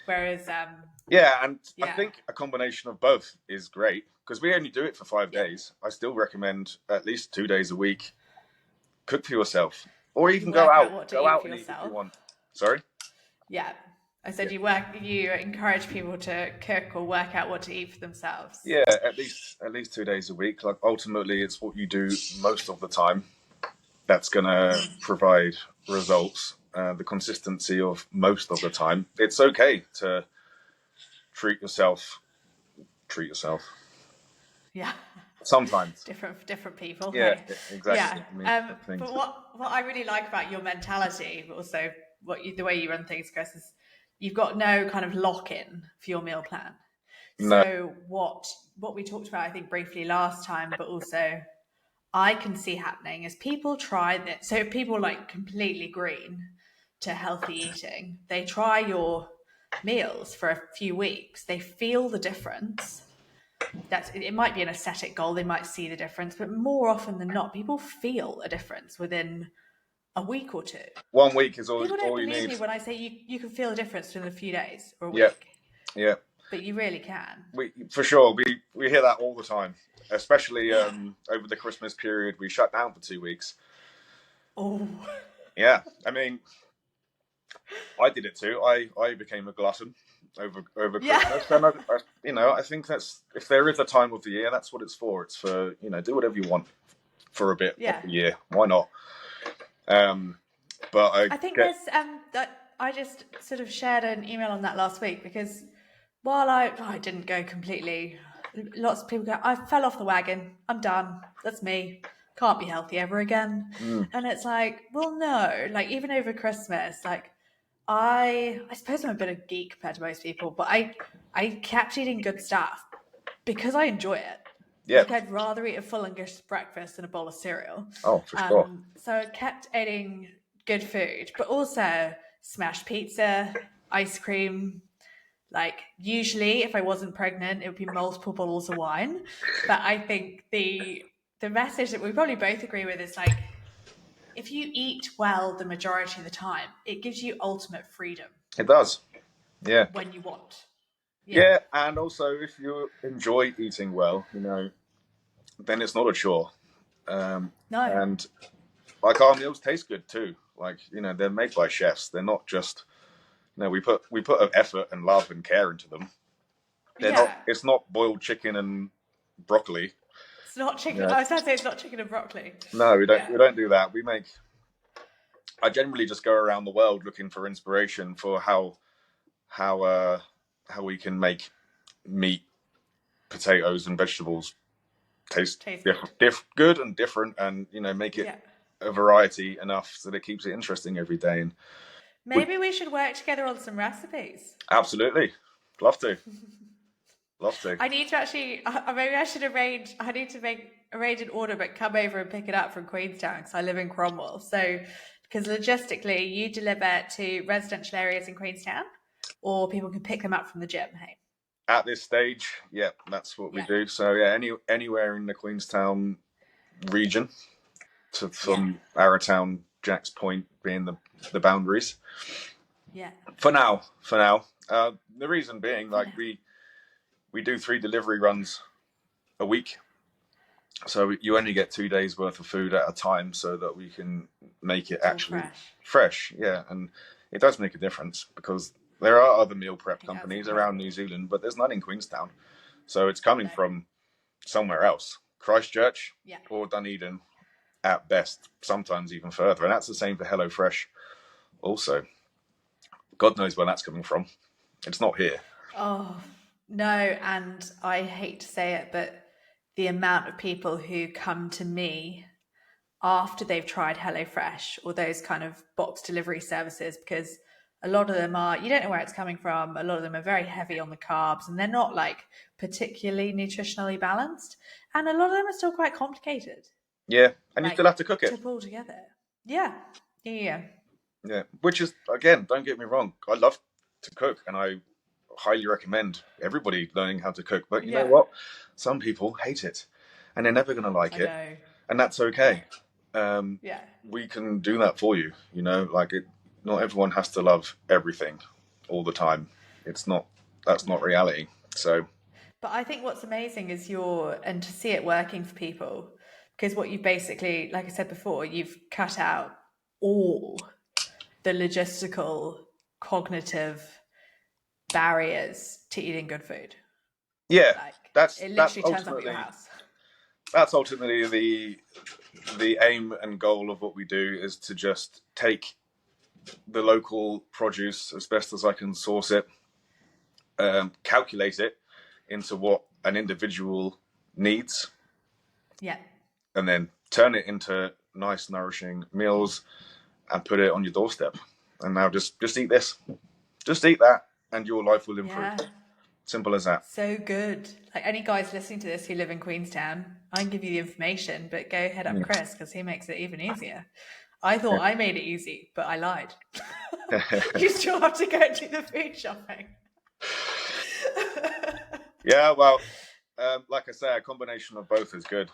Whereas, I think a combination of both is great because we only do it for 5 days. I still recommend at least 2 days a week. Cook for yourself, or even go out and eat if you want. Sorry. Yeah. I said you encourage people to cook or work out what to eat for themselves. Yeah, at least 2 days a week. Like ultimately, it's what you do most of the time that's going to provide results. The consistency of most of the time. It's okay to treat yourself. Yeah. Sometimes. Different people. Yeah, exactly. Yeah. But what I really like about your mentality, but also the way you run things, Chris, is you've got no kind of lock-in for your meal plan. No. So what we talked about, I think, briefly last time, but also I can see happening is people try this. So people completely green to healthy eating, they try your meals for a few weeks. They feel the difference. It might be an aesthetic goal. They might see the difference, but more often than not, people feel a difference within a week or two. 1 week is all People don't you believe need. me when I say you can feel a difference in a few days or a week. Yeah. But you really can. For sure. We hear that all the time, especially over the Christmas period. We shut down for 2 weeks. Oh. Yeah. I mean, I did it too. I became a glutton over Christmas. And I think that's, if there is a time of the year, that's what it's for. It's for, do whatever you want for a bit of the year. Why not? But I think there's I just sort of shared an email on that last week because while I didn't go completely, lots of people go, I fell off the wagon. I'm done. That's me. Can't be healthy ever again. And it's like, well, no. Even over Christmas, I suppose I'm a bit of a geek compared to most people, but I kept eating good stuff because I enjoy it. Yeah. I'd rather eat a full English breakfast than a bowl of cereal. Oh, for sure. So I kept eating good food, but also smashed pizza, ice cream. Usually, if I wasn't pregnant, it would be multiple bottles of wine. But I think the message that we probably both agree with is if you eat well the majority of the time, it gives you ultimate freedom. It does. Yeah. When you want. Yeah, and also if you enjoy eating well, then it's not a chore. No. And our meals taste good too. They're made by chefs. They're not just, we put an effort and love and care into them. It's not boiled chicken and broccoli. It's not chicken. I was going to say it's not chicken and broccoli. No, we don't. We don't do that. I generally just go around the world looking for inspiration for how we can make meat, potatoes, and vegetables taste good and different, and make it a variety enough so that it keeps it interesting every day. And maybe we should work together on some recipes. Absolutely, love to. Love to. I need to actually. Maybe I should arrange. I need to arrange an order, but come over and pick it up from Queenstown because I live in Cromwell. So, because logistically, you deliver to residential areas in Queenstown, or people can pick them up from the gym. Hey. At this stage, that's what we do. So anywhere in the Queenstown region, from Arrowtown, Jack's Point being the boundaries. Yeah. For now. The reason being, we do 3 delivery runs a week. So you only get 2 days worth of food at a time so that we can make it It's all actually fresh. fresh. Yeah. And it does make a difference because there are other meal prep I think that's companies around incredible. New Zealand, but there's none in Queenstown. So it's coming No. from somewhere else, Christchurch Yeah. or Dunedin at best, sometimes even further. And that's the same for HelloFresh also. God knows where that's coming from. It's not here. Oh, no. And I hate to say it, but the amount of people who come to me after they've tried HelloFresh or those kind of box delivery services, because a lot of them are, you don't know where it's coming from. A lot of them are very heavy on the carbs and they're not like particularly nutritionally balanced. And a lot of them are still quite complicated. Yeah. And you Like still have to cook it. to pull together. Yeah. Yeah. Yeah. Which is, again, don't get me wrong, I love to cook and I highly recommend everybody learning how to cook. But you know Yeah. what? Some people hate it and they're never going to like I it. know. And that's okay. Yeah. We can do that for you. You know, like not everyone has to love everything all the time. That's not reality. So, But I think what's amazing is and to see it working for people, because what you basically, like I said before, you've cut out all the logistical, cognitive barriers to eating good food. yeah, Like that's it that's literally turns up at your ultimately house. that's ultimately the aim and goal of what we do is to just take the local produce as best as I can source it, calculate it into what an individual needs, Yeah. and then turn it into nice, nourishing meals and put it on your doorstep. And now just eat this, just eat that, and your life will improve. Yeah. Simple as that. So good. Like any guys listening to this who live in Queenstown, I can give you the information, but go hit up Chris because he makes it even easier. I thought I made it easy, but I lied. You still have to go and do the food shopping. Yeah, well, like I say, a combination of both is good.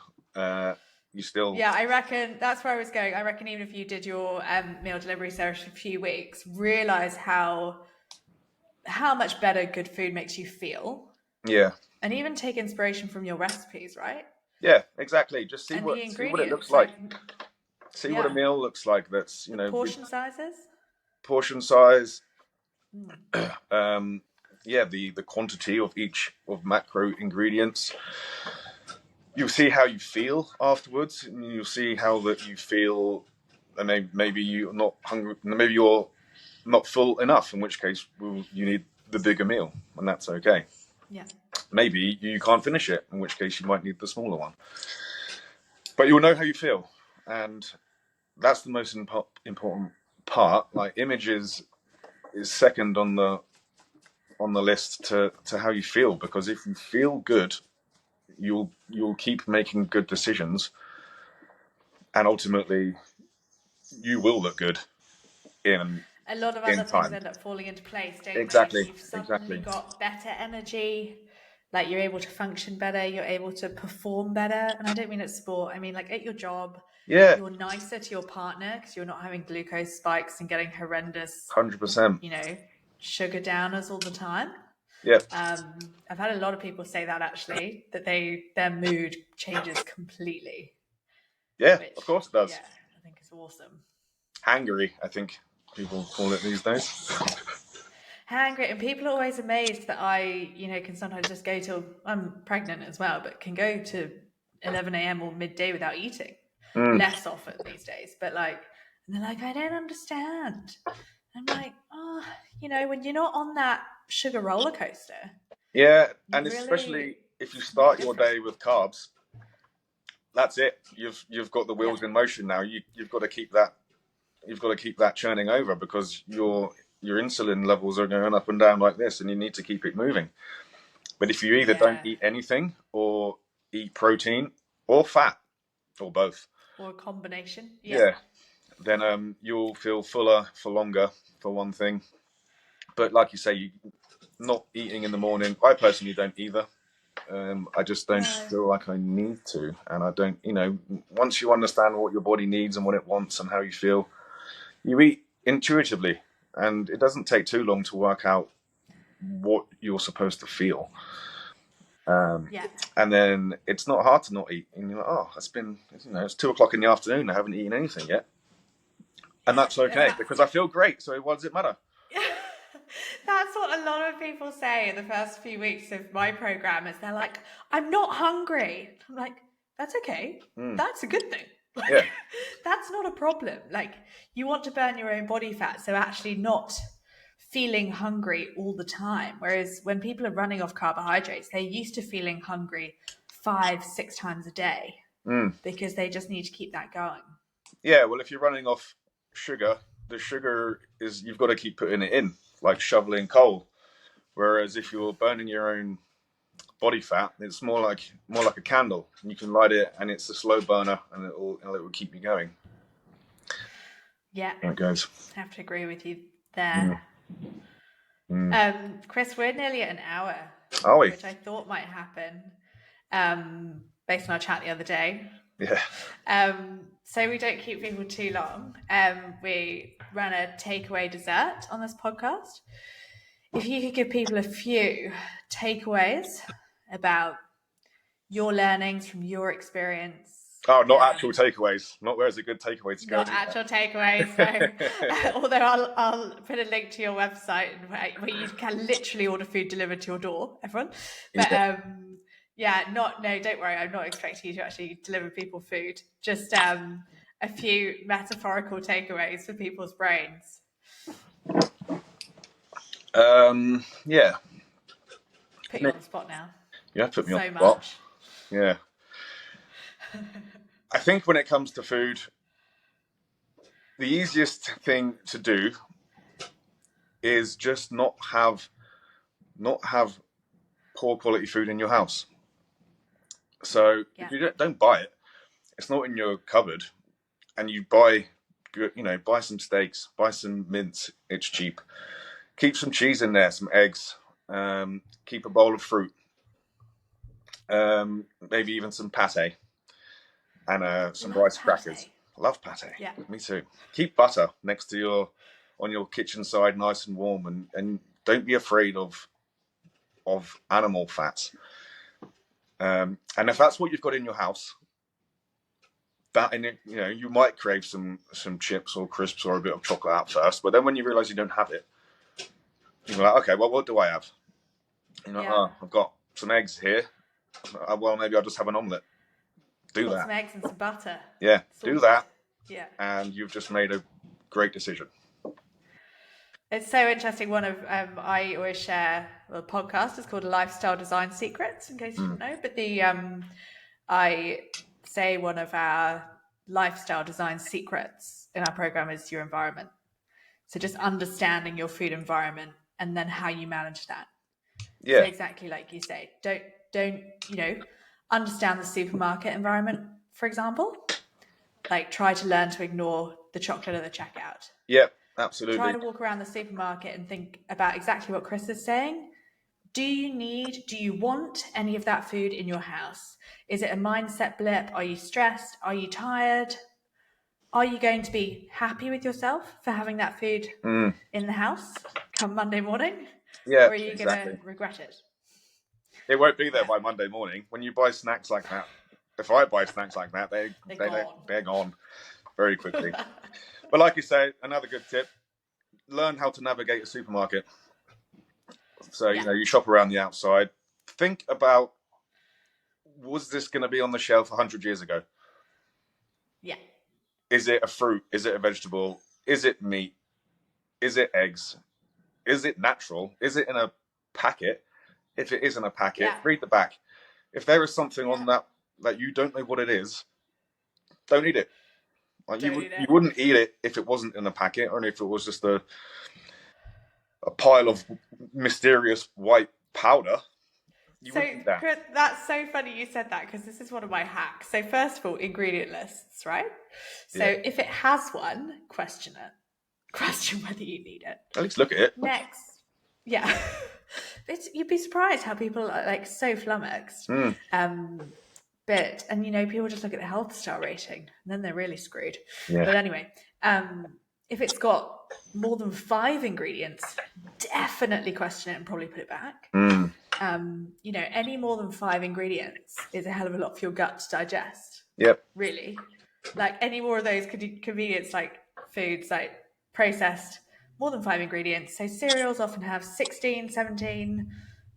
You still, Yeah, I reckon that's where I was going. I reckon even if you did your meal delivery service for a few weeks, realize how much better good food makes you feel, yeah, and even take inspiration from your recipes, right? yeah, exactly. Just And the see what it looks ingredients, like. like See what a yeah, meal looks like. That's the portion sizes. portion size. Mm. Yeah, the quantity of each of macro ingredients. You'll see how you feel afterwards, and you'll see how that you feel, and maybe you're not hungry, maybe you're not full enough. In which case, you need the bigger meal, and that's okay. Yeah. Maybe you can't finish it, in which case you might need the smaller one. But you'll know how you feel, and that's the most important part. Like images is second on the list to how you feel, because if you feel good, you'll keep making good decisions, and ultimately you will look good in A lot of other things time. end up falling into place, don't they? So Exactly, you've suddenly exactly. got better energy, like you're able to function better, you're able to perform better. And I don't mean at sport, I mean like at your job, Yeah, you're nicer to your partner because you're not having glucose spikes and getting horrendous, 100%. sugar downers all the time. Yeah, I've had a lot of people say that actually, that their mood changes completely, yeah. which Of course it does. yeah, I think is awesome. Hangry, I think people call it these days. Hangry, and people are always amazed that I, can sometimes just go till I'm pregnant as well, but can go to 11 a.m. or midday without eating. Less often these days, but and they're like, I don't understand. I'm like, when you're not on that sugar roller coaster, Yeah, you and really especially if you make a start your difference. day with carbs, that's it. You've got the Yeah, wheels in motion now. You've got to keep that. You've got to keep that churning over, because your insulin levels are going up and down like this, and you need to keep it moving. But if you either don't yeah, eat anything, or eat protein or fat, or both, or a combination. Yeah, yeah, then you'll feel fuller for longer, for one thing. But like you say, not eating in the morning, I personally don't either. I just don't no, feel like I need to, and I don't. Once you understand what your body needs and what it wants and how you feel, you eat intuitively, and it doesn't take too long to work out what you're supposed to feel. Yeah. And then it's not hard to not eat. And you're like, oh, it's 2:00 in the afternoon. I haven't eaten anything yet. And that's okay because I feel great. So what does it matter? That's what a lot of people say in the first few weeks of my program is they're like, I'm not hungry. I'm like, that's okay. That's a good thing. Yeah. That's not a problem. Like, you want to burn your own body fat, so actually not feeling hungry all the time. Whereas when people are running off carbohydrates, they're used to feeling hungry 5-6 times a day because they just need to keep that going. Yeah, well, if you're running off sugar, the sugar is, you've got to keep putting it in, like shoveling coal. Whereas if you're burning your own body fat, it's more like a candle. You can light it, and it's a slow burner, and it will keep you going. Yeah, there it goes. I have to agree with you there. Chris, we're nearly at an hour, Are we? Which I thought might happen based on our chat the other day. Yeah. So we don't keep people too long. We run a takeaway dessert on this podcast. If you could give people a few takeaways about your learnings from your experience. Oh, not actual takeaways. Not where's a good takeaway to go. Not actual takeaways. So, although I'll put a link to your website where you can literally order food delivered to your door, everyone. But don't worry. I'm not expecting you to actually deliver people food. Just a few metaphorical takeaways for people's brains. Yeah. Put you on the spot now. Yeah, put me on the spot. Yeah. I think when it comes to food, the easiest thing to do is just not have poor quality food in your house. So if you don't buy it, it's not in your cupboard, and you buy some steaks, buy some mince. It's cheap. Keep some cheese in there, some eggs. Keep a bowl of fruit. Maybe even some pate and some rice crackers. Love pate. Yeah, me too. Keep butter next to on your kitchen side, nice and warm, and don't be afraid of animal fats. And if that's what you've got in your house, that in it, you might crave some chips or crisps or a bit of chocolate at first, but then when you realise you don't have it, you're like, okay, well, what do I have? I've got some eggs here. Well, maybe I'll just have an omelette. Do that. Some eggs and some butter. Yeah, do that. Yeah. And you've just made a great decision. It's so interesting. One of I always share a podcast. It's called Lifestyle Design Secrets, in case you didn't know. But I say one of our lifestyle design secrets in our program is your environment. So just understanding your food environment and then how you manage that. Yeah. So exactly like you say. Don't understand the supermarket environment, for example. Like, try to learn to ignore the chocolate at the checkout. Yep, absolutely. Try to walk around the supermarket and think about exactly what Chris is saying. Do you want any of that food in your house? Is it a mindset blip? Are you stressed? Are you tired? Are you going to be happy with yourself for having that food in the house come Monday morning? Yeah, or are you going to regret it? It won't be there by Monday morning. When you buy snacks like that, if I buy snacks like that, they're gone very quickly. But like you say, another good tip: learn how to navigate a supermarket. So you shop around the outside. Think about, was this going to be on the shelf 100 years ago? Yeah. Is it a fruit? Is it a vegetable? Is it meat? Is it eggs? Is it natural? Is it in a packet? If it is in a packet, read the back. If there is something on that you don't know what it is, don't eat it. You wouldn't eat it if it wasn't in a packet, or if it was just a pile of mysterious white powder. Chris, that's so funny you said that, because this is one of my hacks. So first of all, ingredient lists, right? So if it has one, question it. Question whether you need it. At least look at it. Next. Yeah. You'd be surprised how people are like so flummoxed. People just look at the health star rating and then they're really screwed. Yeah. But anyway, if it's got more than 5 ingredients, definitely question it and probably put it back. any more than 5 ingredients is a hell of a lot for your gut to digest. Yep. Really. Like any more of those convenience like foods, like processed, more than 5 ingredients. So cereals often have 16, 17.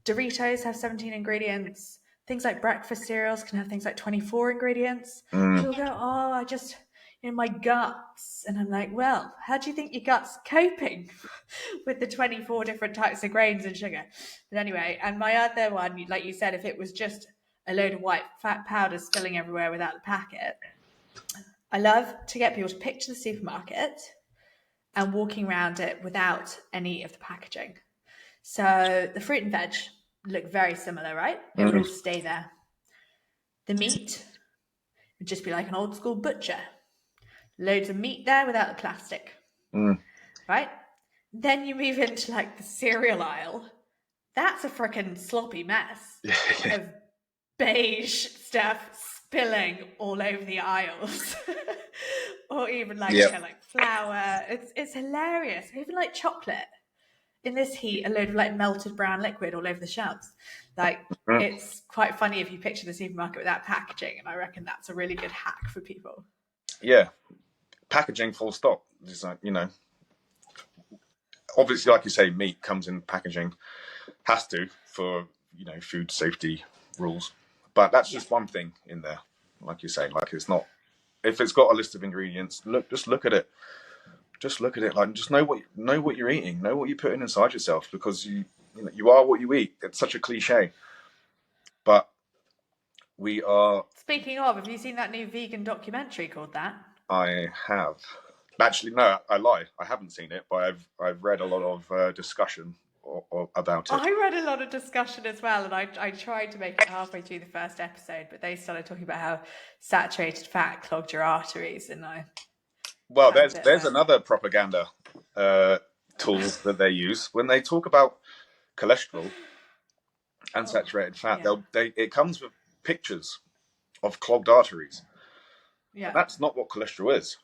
Doritos have 17 ingredients. Things like breakfast cereals can have things like 24 ingredients. People go, oh, I just, my guts. And I'm like, well, how do you think your gut's coping with the 24 different types of grains and sugar? But anyway, and my other one, like you said, if it was just a load of white fat powder spilling everywhere without the packet, I love to get people to picture the supermarket and walking around it without any of the packaging. So the fruit and veg look very similar, right? It would all stay there. The meat would just be like an old school butcher. Loads of meat there without the plastic, right? Then you move into like the cereal aisle. That's a freaking sloppy mess of beige stuff spilling all over the aisles. Or even like like flour. It's hilarious. Even like chocolate. In this heat, a load of like melted brown liquid all over the shelves. Like it's quite funny if you picture the supermarket without packaging, and I reckon that's a really good hack for people. Yeah, packaging full stop. Just like, obviously, like you say, meat comes in packaging, has to for food safety rules. But that's just one thing in there, like you say. Like it's not, if it's got a list of ingredients, just look at it. Just look at it. Like just know what you're eating, know what you're putting inside yourself, because you are what you eat. It's such a cliche, but we are. Speaking of, have you seen that new vegan documentary called that? I have. Actually, no, I lie. I haven't seen it, but I've read a lot of discussion about it. I read a lot of discussion as well, and I tried to make it halfway through the first episode, but they started talking about how saturated fat clogged your arteries, and well, there's another propaganda tool that they use when they talk about cholesterol and saturated fat. It comes with pictures of clogged arteries. Yeah, and that's not what cholesterol is.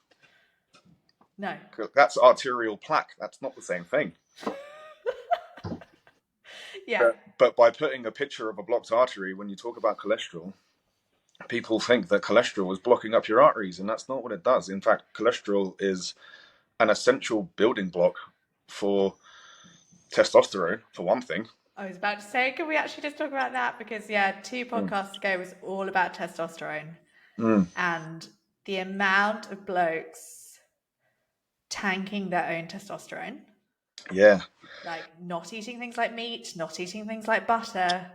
No, that's arterial plaque. That's not the same thing. Yeah. But by putting a picture of a blocked artery when you talk about cholesterol, people think that cholesterol is blocking up your arteries, and that's not what it does. In fact, cholesterol is an essential building block for testosterone, for one thing. I was about to say, can we actually just talk about that? Because 2 podcasts ago was all about testosterone. And the amount of blokes tanking their own testosterone. Yeah. Like not eating things like meat, not eating things like butter,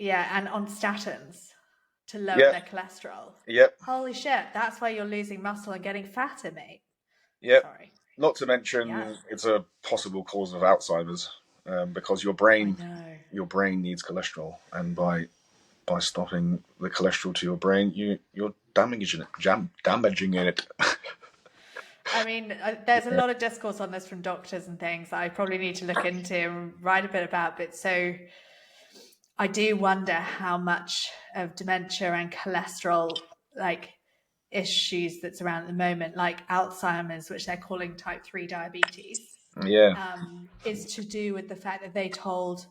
and on statins to lower their cholesterol. Yep. Holy shit, that's why you're losing muscle and getting fatter, mate. Yep. Sorry. Not to mention it's a possible cause of Alzheimer's, because your brain needs cholesterol, and by stopping the cholesterol to your brain, you're damaging it. I mean, there's a lot of discourse on this from doctors and things that I probably need to look into and write a bit about. But so I do wonder how much of dementia and cholesterol issues that's around at the moment, like Alzheimer's, which they're calling type 3 diabetes, is to do with the fact that they told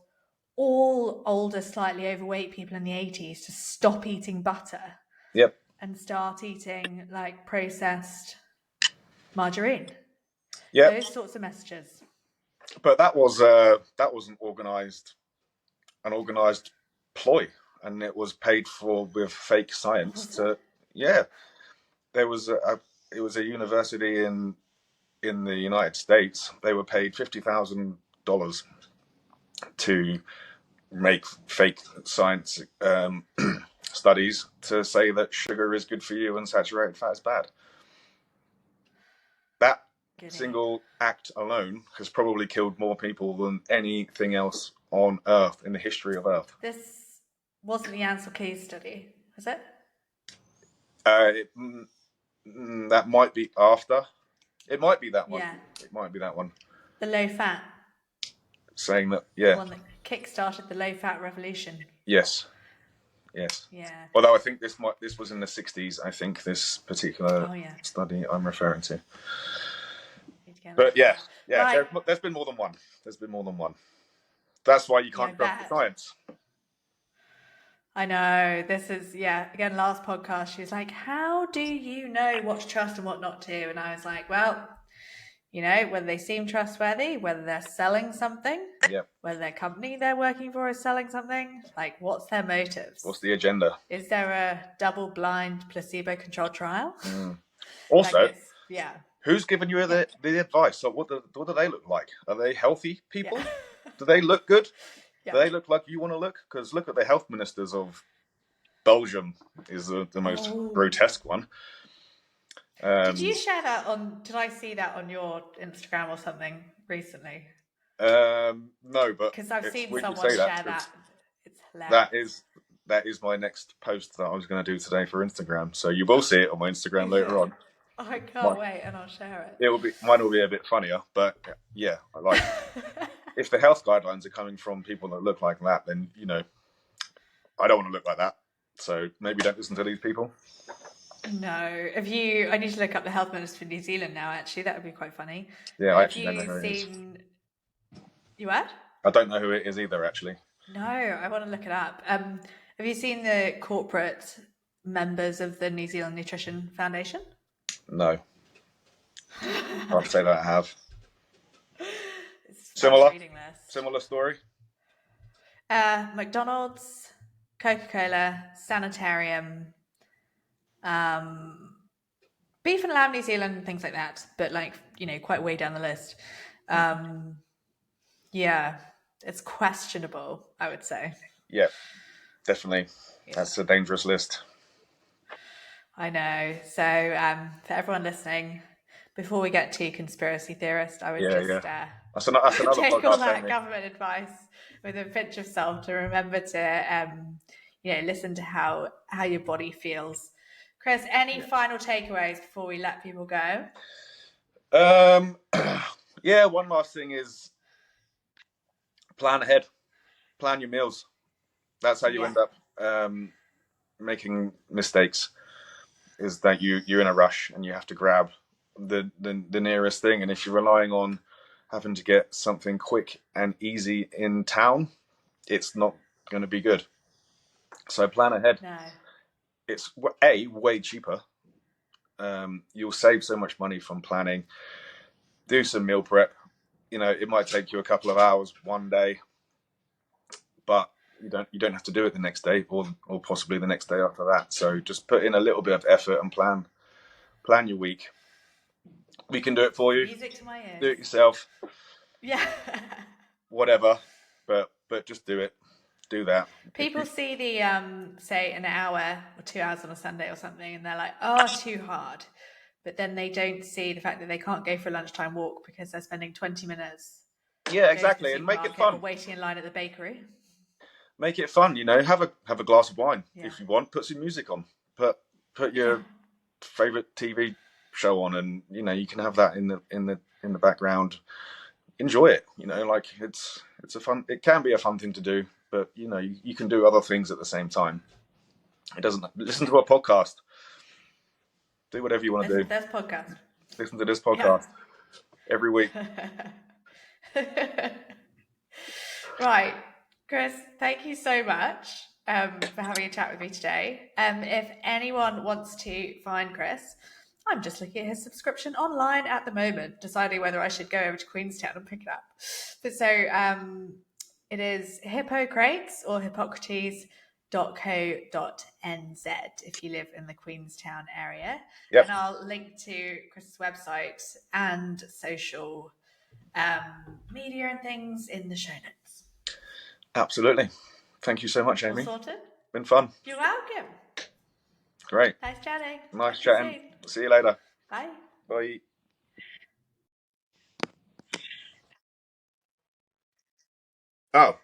all older, slightly overweight people in the 80s to stop eating butter. Yep. And start eating like processed margarine. Yeah, those sorts of messages. But that was an organized ploy, and it was paid for with fake science. There was it was a university in the United States. They were paid $50,000 to make fake science studies to say that sugar is good for you and saturated fat is bad. That single act alone has probably killed more people than anything else on Earth, in the history of Earth. This wasn't the Ansel Keys study, was it? That might be after. It might be that one. Yeah. It might be that one. The low fat. Saying that, The one that kick-started the low fat revolution. Yes. Yeah. Although I think this was in the 60s. I think this particular study I'm referring to. But right. There's been more than one. That's why you Yeah, I can't trust the bet. science. I know. This is, yeah, again, last podcast, she was like, how do you know what to trust and what not to? And I was like, well, whether they seem trustworthy, whether they're selling something, Yep. whether their company they're working for is selling something, like what's their motives? What's the agenda? Is there a double-blind placebo-controlled trial? Also, yeah. who's giving you the advice? So what do they look like? Are they healthy people? Yeah. Do they look good? Yeah. Do they look like you want to look? Because look at the health ministers of Belgium is the most grotesque one. Did you share that did I see that on your Instagram or something recently? No, but because I've seen someone share that. It's hilarious. That is my next post that I was going to do today for Instagram. So you will see it on my Instagram later on. I can't wait, and I'll share it. Mine will be a bit funnier, but yeah, like if the health guidelines are coming from people that look like that, then I don't want to look like that. So maybe don't listen to these people. No, I need to look up the health minister for New Zealand now. Actually, that would be quite funny. Yeah, I actually don't know who it is. You what? I don't know who it is either, actually. No, I want to look it up. Have you seen the corporate members of the New Zealand Nutrition Foundation? No. I'll say that I have. Similar story? McDonald's, Coca-Cola, Sanitarium, Beef and Lamb New Zealand, things like that, but quite way down the list. Yeah, it's questionable, I would say. Yeah, definitely. Yeah. That's a dangerous list. I know. So for everyone listening, before we get too conspiracy theorist, I would that's another take all that government advice with a pinch of salt to remember to listen to how your body feels. Chris, any final takeaways before we let people go? Yeah, one last thing is plan ahead. Plan your meals. That's how you end up making mistakes, is that you're in a rush and you have to grab the nearest thing. And if you're relying on having to get something quick and easy in town, it's not going to be good. So plan ahead. No. It's way cheaper. You'll save so much money from planning. Do some meal prep. It might take you a couple of hours one day, but you don't have to do it the next day or possibly the next day after that. So just put in a little bit of effort and plan your week. We can do it for you. Music to my ears. Do it yourself. Yeah. Whatever, but just do it. Do that. People see the say an hour or 2 hours on a Sunday or something, and they're like, "Oh, too hard." But then they don't see the fact that they can't go for a lunchtime walk because they're spending 20 minutes. Yeah, exactly, and make it fun. Or waiting in line at the bakery. Make it fun, have a glass of wine if you want. Put some music on. Put your favorite TV show on, and you can have that in the background. Enjoy it. It's a fun. It can be a fun thing to do, but you can do other things at the same time. It doesn't. Listen to a podcast. Do whatever you want to do. Listen to this podcast every week. Right, Chris, thank you so much for having a chat with me today. If anyone wants to find Chris, I'm just looking at his subscription online at the moment, deciding whether I should go over to Queenstown and pick it up. But so it is Hippocrates or Hippocrates.co.nz if you live in the Queenstown area. Yep. And I'll link to Chris's website and social media and things in the show notes. Absolutely. Thank you so much, Amy. All sorted? Been fun. You're welcome. Great. Nice chatting. Nice chatting. See you later. Bye. Bye. Oh.